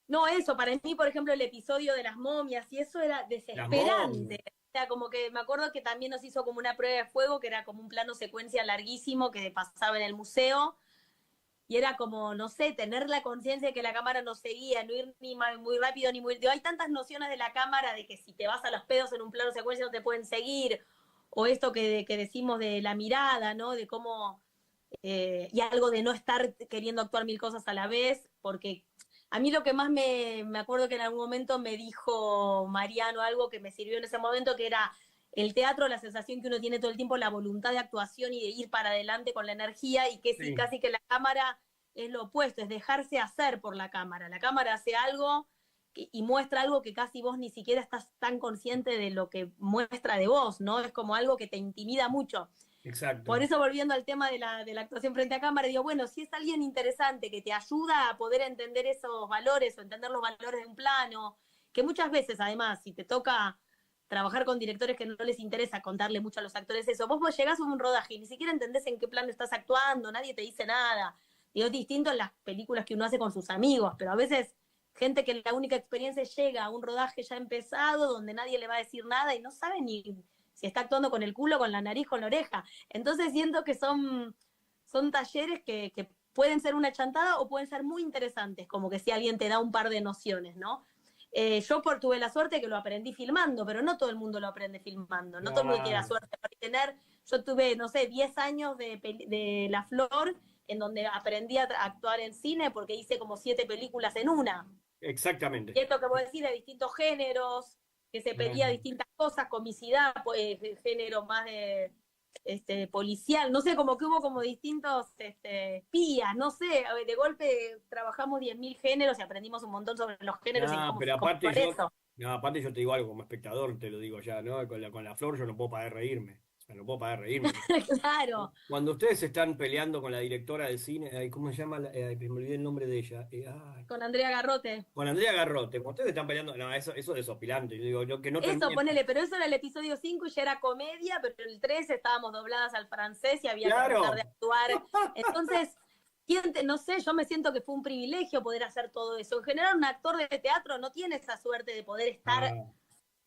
No, eso, para mí, por ejemplo, el episodio de las momias y eso era Las momias. desesperante. O sea, como que me acuerdo que también nos hizo como una prueba de fuego, que era como un plano secuencia larguísimo que pasaba en el museo. Y era como, no sé, tener la conciencia de que la cámara no seguía, no ir ni muy rápido ni muy... Digo, hay tantas nociones de la cámara de que si te vas a los pedos en un plano secuencia no te pueden seguir, o esto que decimos de la mirada, ¿no? De cómo... y algo de no estar queriendo actuar mil cosas a la vez, porque a mí lo que más me acuerdo que en algún momento me dijo Mariano algo que me sirvió en ese momento, que era el teatro, la sensación que uno tiene todo el tiempo, la voluntad de actuación y de ir para adelante con la energía, y que sí, Sí, casi que la cámara es lo opuesto, es dejarse hacer por la cámara. La cámara hace algo y muestra algo que casi vos ni siquiera estás tan consciente de lo que muestra de vos, ¿no? Es como algo que te intimida mucho. Por exacto. eso, volviendo al tema de la actuación frente a cámara, digo, bueno, si es alguien interesante que te ayuda a poder entender esos valores o entender los valores de un plano, que muchas veces, además, si te toca trabajar con directores que no les interesa contarle mucho a los actores eso, vos llegás a un rodaje y ni siquiera entendés en qué plano estás actuando, nadie te dice nada. Digo, es distinto en las películas que uno hace con sus amigos, pero a veces gente que la única experiencia llega a un rodaje ya empezado, donde nadie le va a decir nada y no sabe ni si está actuando con el culo, con la nariz, con la oreja. Entonces siento que son talleres que pueden ser una chantada o pueden ser muy interesantes, como que si alguien te da un par de nociones, ¿no? Yo tuve la suerte que lo aprendí filmando, pero no todo el mundo lo aprende filmando, no todo el mundo tiene la Claro, suerte de tener. Yo tuve, no sé, 10 años de La Flor, en donde aprendí a actuar en cine porque hice como 7 películas en una. Y exactamente. esto que vos decís de distintos géneros, que se pedía No. distintas cosas, comicidad, pues, género más de policial, no sé, como que hubo como distintos pías, no sé, de golpe trabajamos 10.000 géneros y aprendimos un montón sobre los géneros y No, cómo, pero cómo aparte actuar yo, eso. no, aparte yo te digo algo como espectador, te lo digo ya, ¿no? Con la flor yo no puedo parar de reírme. O sea, no puedo parar de reírme. Claro, Cuando ustedes están peleando con la directora de cine, ay, ¿cómo se llama? Me olvidé el nombre de ella. con Andrea Garrote. Con Andrea Garrote, cuando ustedes están peleando, no, eso es desopilante. Yo digo, que no Eso, termine. ponele, pero eso era el episodio 5 y ya era comedia, pero el 3 estábamos dobladas al francés y había que tratar de Claro. actuar. Entonces, no sé, yo me siento que fue un privilegio poder hacer todo eso. En general, un actor de teatro no tiene esa suerte de poder estar Ah, claro,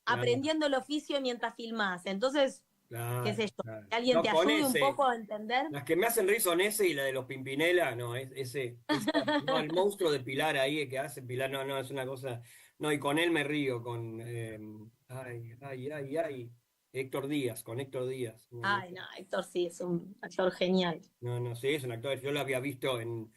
aprendiendo el oficio mientras filmás. Entonces, qué sé claro, yo, claro. que alguien No, te con ayude un ese. poco a entender. Las que me hacen reír son ese y la de los Pimpinela, no, no, el monstruo de Pilar ahí que hace Pilar, no, no, es una cosa, no, y con él me río, ay, Héctor Díaz, con Héctor Díaz, no, Ay, no, Héctor sí, es un actor genial. no, no, sí, es un actor, yo lo había visto en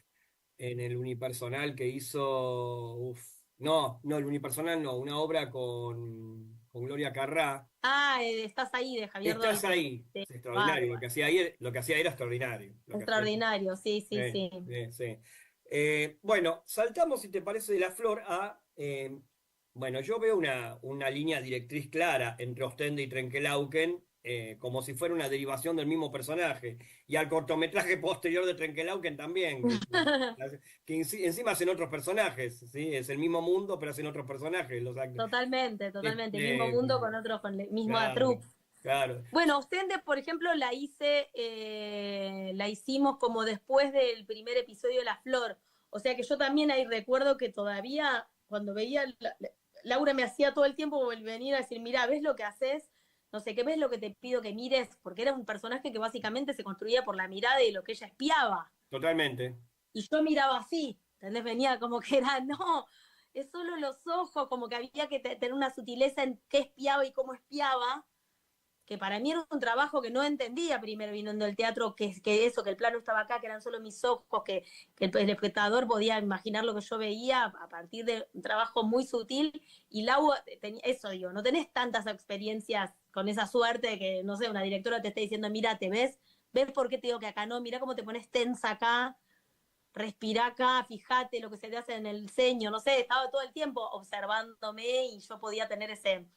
el unipersonal que hizo, no, el unipersonal no, una obra con Gloria Carrá. Ah, estás ahí, de Javier Estás Dolce. ahí, Sí, es extraordinario. bárbaro. Lo que hacía era extraordinario. Lo que hacía. Extraordinario, sí, sí, Sí, sí. sí, sí. Bueno, saltamos, si te parece, de la flor a Bueno, yo veo una línea directriz clara entre Ostende y Trenkelauken, como si fuera una derivación del mismo personaje. Y al cortometraje posterior de Trenkelauken también, encima hacen otros personajes, ¿sí? Es el mismo mundo, pero hacen otros personajes los actores. Totalmente, totalmente. El mismo Este, mundo con otros, con el mismo claro, troupe. claro. Bueno, Ostende, por ejemplo, la hicimos como después del primer episodio de La Flor. O sea que yo también ahí recuerdo que todavía, cuando veía, Laura me hacía todo el tiempo venir a decir, mira, ¿ves lo que haces? No sé, ¿qué ves lo que te pido que mires? Porque era un personaje que básicamente se construía por la mirada y lo que ella espiaba. Totalmente. Y yo miraba así, ¿entendés? Venía como que era, no, es solo los ojos, como que había que tener una sutileza en qué espiaba y cómo espiaba, que para mí era un trabajo que no entendía primero viniendo del teatro, que eso, que el plano estaba acá, que eran solo mis ojos, que el espectador podía imaginar lo que yo veía a partir de un trabajo muy sutil, y Lau, eso digo, no tenés tantas experiencias con esa suerte de que, no sé, una directora te esté diciendo, mira, ¿te ves? ¿Ves por qué te digo que acá no? Mira cómo te pones tensa acá, respira acá, fíjate lo que se te hace en el ceño, no sé, estaba todo el tiempo observándome y yo podía tener ese...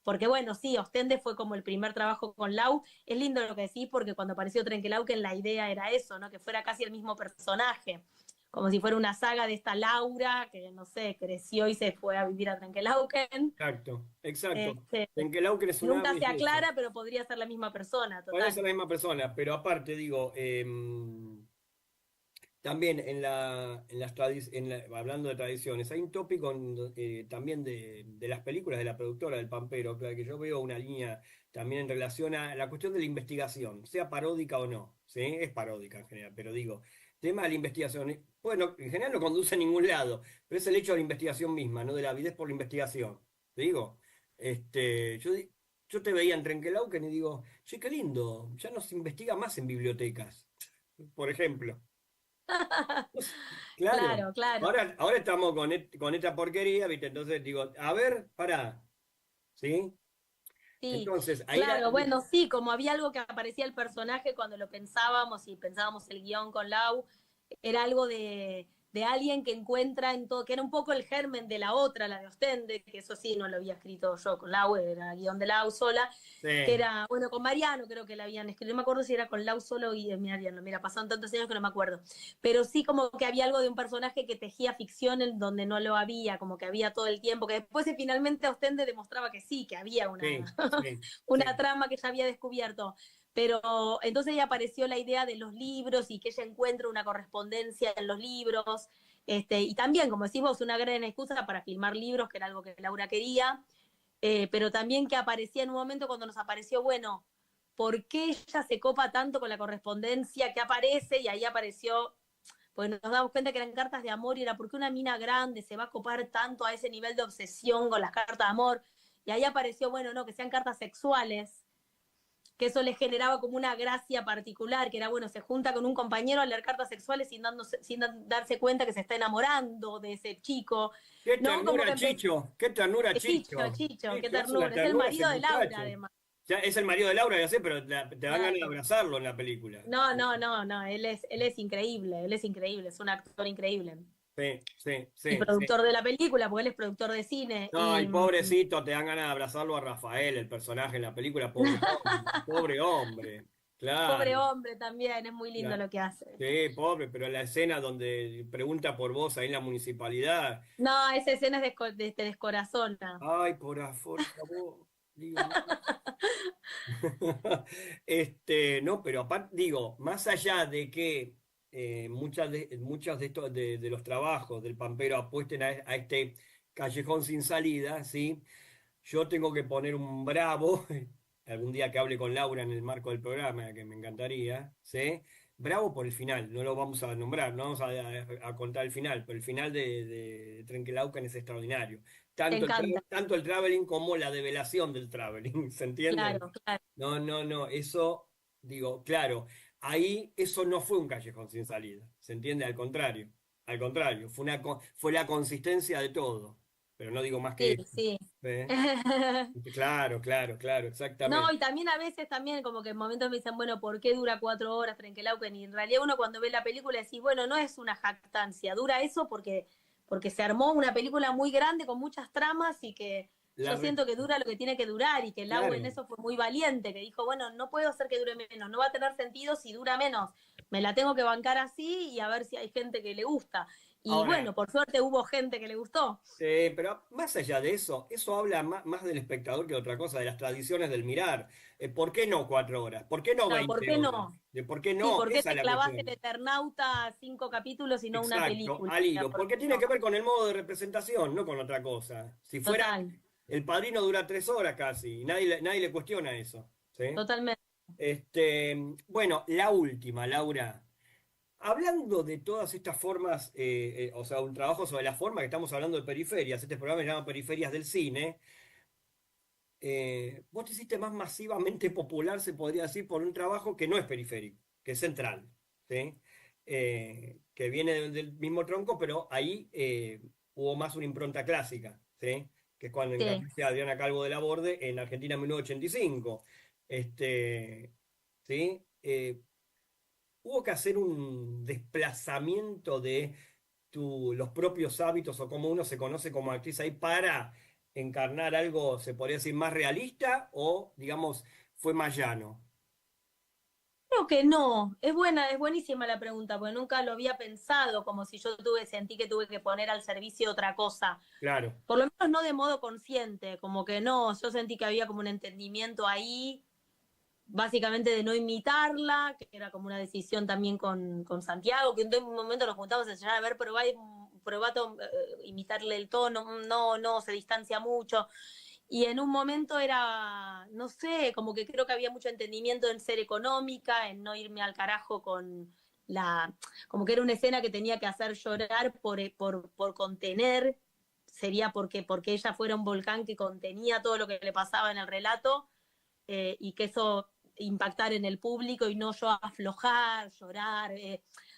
Porque bueno, sí, Ostende fue como el primer trabajo con Lau. Es lindo lo que decís porque cuando apareció Trenkelauken la idea era eso, ¿no? Que fuera casi el mismo personaje. Como si fuera una saga de esta Laura que, no sé, creció y se fue a vivir a Trenkelauken. Exacto, exacto. Este, Trenkelauken es una nunca se belleza. aclara, pero podría ser la misma persona, Podría total. ser la misma persona, pero aparte, digo, también hablando de tradiciones, hay un tópico también de las películas de la productora del Pampero, claro, que yo veo una línea también en relación a la cuestión de la investigación, sea paródica o no, ¿sí? Es paródica en general, pero digo, tema de la investigación, bueno, en general no conduce a ningún lado, pero es el hecho de la investigación misma, ¿no? De la avidez por la investigación. Te digo, yo te veía en Trenkelauken y digo, che, qué lindo, ya no se investiga más en bibliotecas, por ejemplo. Claro, Claro, claro. ahora estamos con esta porquería, ¿viste? Entonces digo, a ver, pará, ¿sí? Sí, Entonces, ahí claro, bueno, sí, como había algo que aparecía el personaje cuando lo pensábamos y pensábamos el guión con Lau, era algo de alguien que encuentra en todo, que era un poco el germen de la otra, la de Ostende, que eso sí no lo había escrito yo con Lau, era guión de Lau sola, que sí, era, bueno, con Mariano creo que la habían escrito, no me acuerdo si era con Lau solo y de Mariano, mira, pasaron tantos años que no me acuerdo, pero sí como que había algo de un personaje que tejía ficción en donde no lo había, como que había todo el tiempo, que después finalmente Ostende demostraba que sí, que había sí, sí, una sí, trama que ya había descubierto. Pero entonces ya apareció la idea de los libros y que ella encuentra una correspondencia en los libros. Y también, como decís vos, una gran excusa para filmar libros, que era algo que Laura quería, pero también que aparecía en un momento cuando nos apareció, bueno, ¿por qué ella se copa tanto con la correspondencia que aparece? Y ahí apareció, pues nos damos cuenta que eran cartas de amor y era porque una mina grande se va a copar tanto a ese nivel de obsesión con las cartas de amor. Y ahí apareció, bueno, no, que sean cartas sexuales, que eso le generaba como una gracia particular, que era, bueno, se junta con un compañero a leer cartas sexuales sin darse cuenta que se está enamorando de ese chico, qué ¿no? Como ternura, que Chicho, qué ternura, Chicho, Chicho. Chicho, Qué qué clase de ternura. Es el ternura ese marido de Laura, muchacho. además. Ya es el marido de Laura, ya sé, pero te dan ganas de Claro. abrazarlo en la película. No, no, no, no, él es increíble, es un actor increíble. Sí, sí, Y sí, sí. productor de la película, porque él es productor de cine. No, y pobrecito, te dan ganas de abrazarlo a Rafael, el personaje en la película, pobre hombre, Pobre claro. hombre también, es muy lindo lo que hace. Sí, pobre, pero la escena donde pregunta por vos ahí en la municipalidad. No, esa escena te descorazona. Ay, por favor, digo, no. No, pero aparte, digo, más allá de que muchas de estos de los trabajos del Pampero apuesten a este callejón sin salida, ¿sí? Yo tengo que poner un bravo, algún día que hable con Laura en el marco del programa, que me encantaría, ¿sí? Bravo por el final, no lo vamos a nombrar, no vamos a contar el final, pero el final de Trenkelauken es extraordinario. Te encanta, Tanto el traveling como la develación del traveling, ¿se entiende? claro, claro. No, no, no, eso, digo, claro, ahí eso no fue un callejón sin salida, ¿se entiende? Al contrario, fue la consistencia de todo, pero no digo más que Sí, eso. sí. ¿Eh? Claro, claro, claro, No, exactamente. y también a veces también como que en momentos me dicen, bueno, ¿por qué dura 4 horas Trenkelauken? Y en realidad uno cuando ve la película decís, bueno, no es una jactancia, dura eso porque porque se armó una película muy grande con muchas tramas y que La yo re- siento que dura lo que tiene que durar y que Lau Claro. en eso fue muy valiente, que dijo, bueno, no puedo hacer que dure menos, no va a tener sentido si dura menos, me la tengo que bancar así y a ver si hay gente que le gusta. Y Ahora, bueno, por suerte hubo gente que le gustó. pero más allá de eso habla más del espectador que de otra cosa, de las tradiciones del mirar. ¿Por qué no 4 horas? ¿Por qué no Claro, ¿por 20 qué horas? no? ¿Por qué Sí, no? ¿por qué Esa es te la clavaste el cuestión. Eternauta 5 capítulos y no una Exacto, película? al hilo, ¿Por porque qué tiene no? que ver con el modo de representación, no con otra cosa. Si fuera, Total, El Padrino dura 3 horas casi, y nadie le cuestiona eso. ¿Sí? totalmente. Bueno, la última, Laura. Hablando de todas estas formas, o sea, un trabajo sobre la forma que estamos hablando de periferias, este programa se llama Periferias del Cine. Vos te hiciste más masivamente popular, se podría decir, por un trabajo que no es periférico, que es central, ¿sí? Que viene del mismo tronco, pero ahí hubo más una impronta clásica, ¿sí? Que es cuando Sí. encarnaste a Adriana Calvo de la Borde en Argentina en 1985. ¿Sí? Hubo que hacer un desplazamiento de los propios hábitos o cómo uno se conoce como actriz ahí para encarnar algo, se podría decir, más realista o, digamos, fue más llano. Creo que no, es buena, es buenísima la pregunta, porque nunca lo había pensado como si yo sentí que tuve que poner al servicio otra cosa. Claro, Por lo menos no de modo consciente, como que no, yo sentí que había como un entendimiento ahí, básicamente de no imitarla, que era como una decisión también con Santiago, que en un momento nos juntamos a enseñar a ver, probá imitarle el tono, no, se distancia mucho. Y en un momento era, no sé, como que creo que había mucho entendimiento en ser económica, en no irme al carajo con como que era una escena que tenía que hacer llorar por contener, sería porque ella fuera un volcán que contenía todo lo que le pasaba en el relato, y que eso impactar en el público y no yo aflojar, llorar.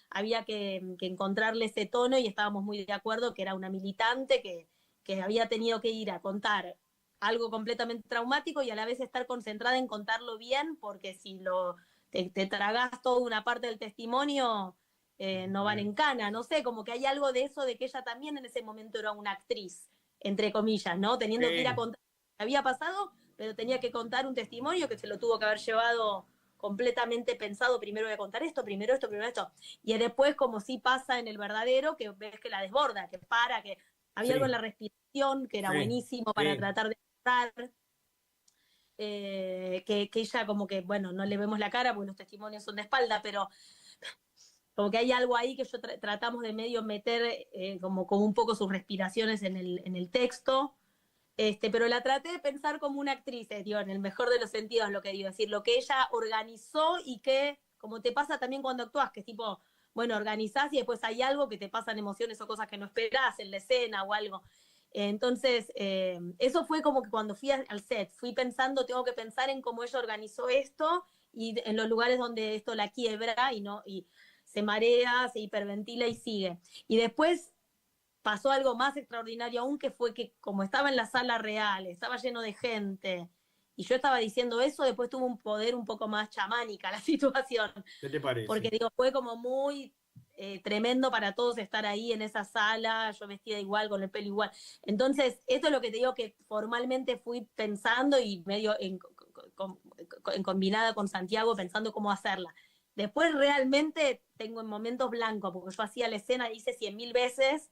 Había que encontrarle ese tono y estábamos muy de acuerdo que era una militante que había tenido que ir a contar algo completamente traumático y a la vez estar concentrada en contarlo bien, porque si te tragás toda una parte del testimonio, no van en cana. No sé, como que hay algo de eso, de que ella también en ese momento era una actriz, entre comillas, ¿no? Teniendo que ir a contar lo que había pasado, pero tenía que contar un testimonio que se lo tuvo que haber llevado completamente pensado, primero voy a contar esto, primero esto, primero esto, y después, como sí pasa en el verdadero, que ves que la desborda, que para, que había algo en la respiración que era sí, buenísimo para sí. tratar de contar, que ella como que, bueno, no le vemos la cara porque los testimonios son de espalda, pero como que hay algo ahí que yo tratamos de medio meter, como un poco sus respiraciones en el texto. Pero la traté de pensar como una actriz, digo, en el mejor de los sentidos lo que digo, es decir, lo que ella organizó y que, como te pasa también cuando actúas, que es tipo, bueno, organizás y después hay algo que te pasan emociones o cosas que no esperás en la escena o algo. Entonces, eso fue como que cuando fui al set, fui pensando, tengo que pensar en cómo ella organizó esto y en los lugares donde esto la quiebra y se marea, se hiperventila y sigue. Y después pasó algo más extraordinario aún, que fue que como estaba en la sala real, estaba lleno de gente, y yo estaba diciendo eso, después tuvo un poder un poco más chamánica la situación, ¿Qué te parece? porque digo, fue como muy tremendo para todos estar ahí en esa sala, yo vestida igual, con el pelo igual. Entonces, esto es lo que te digo que formalmente fui pensando y medio en combinada con Santiago, pensando cómo hacerla. Después realmente tengo en momentos blancos, porque yo hacía la escena, hice 100.000 veces,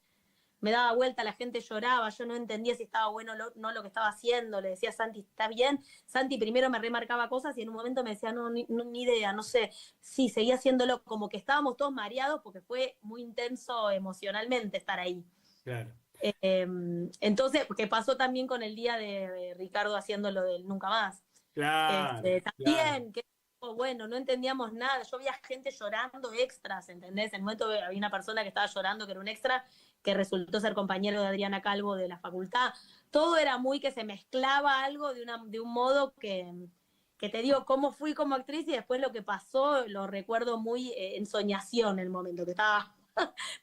me daba vuelta, la gente lloraba, yo no entendía si estaba bueno o no lo que estaba haciendo, le decía a Santi, ¿está bien? Santi primero me remarcaba cosas y en un momento me decía, no, ni idea, no sé. Sí, seguía haciéndolo, como que estábamos todos mareados porque fue muy intenso emocionalmente estar ahí. Claro. Entonces, que pasó también con el día de Ricardo haciendo lo del Nunca Más. Claro, También, que bueno, no entendíamos nada. Yo veía gente llorando extras, ¿entendés? En un momento había una persona que estaba llorando, que era un extra, que resultó ser compañero de Adriana Calvo de la facultad. Todo era muy que se mezclaba algo de un modo que te digo cómo fui como actriz y después lo que pasó lo recuerdo muy en soñación el momento, que estaba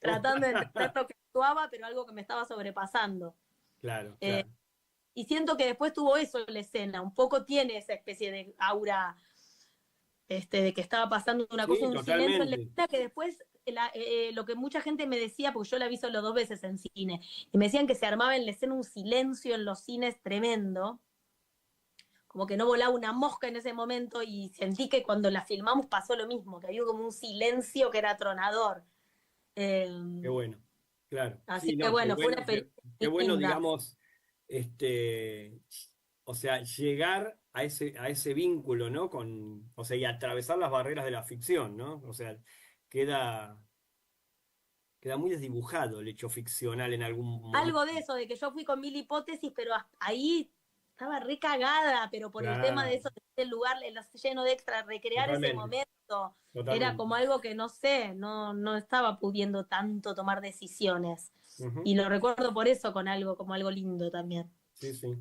tratando de entender lo que actuaba, pero algo que me estaba sobrepasando. Claro, claro. Y siento que después tuvo eso en la escena, un poco tiene esa especie de aura de que estaba pasando una cosa, Sí, un silencio en la totalmente. escena, que después lo que mucha gente me decía, porque yo la vi solo 2 veces en cine, y me decían que se armaba en la escena un silencio en los cines tremendo, como que no volaba una mosca en ese momento, y sentí que cuando la filmamos pasó lo mismo, que había como un silencio que era atronador. Qué bueno, claro. Así Sí, que no, bueno, fue una experiencia qué bueno, linda. digamos, o sea, llegar a ese vínculo, ¿no? O sea, y atravesar las barreras de la ficción, ¿no? O sea, queda muy desdibujado el hecho ficcional en algún momento. Algo de eso, de que yo fui con 1000 hipótesis, pero ahí estaba re cagada, pero por el tema de Claro, eso, de el lugar lleno de extra, recrear ese totalmente, momento, era totalmente. como algo que no sé, no estaba pudiendo tanto tomar decisiones. Ujú. Y lo recuerdo por eso como algo lindo también. Sí, sí.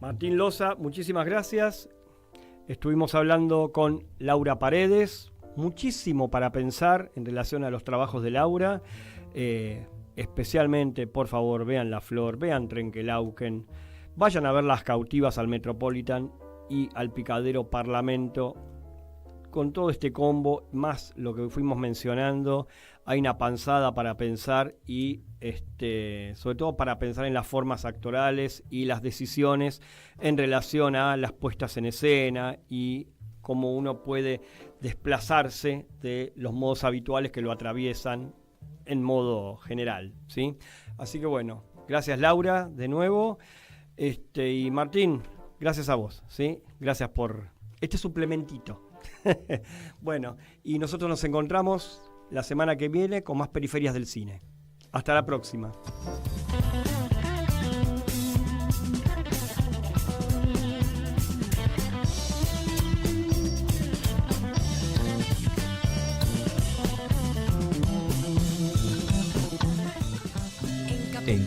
Martín Loza, muchísimas gracias. Estuvimos hablando con Laura Paredes, muchísimo para pensar en relación a los trabajos de Laura. Especialmente, por favor, vean La Flor, vean Trenquelauquen, vayan a ver Las Cautivas al Metropolitan y al Picadero Parlamento. Con todo este combo, más lo que fuimos mencionando, hay una panzada para pensar y sobre todo para pensar en las formas actorales y las decisiones en relación a las puestas en escena y cómo uno puede desplazarse de los modos habituales que lo atraviesan en modo general, ¿sí? Así que bueno, gracias Laura de nuevo, y Martín, gracias a vos, ¿sí? Gracias por este suplementito. Bueno, y nosotros nos encontramos la semana que viene con más Periferias del Cine. Hasta la próxima. En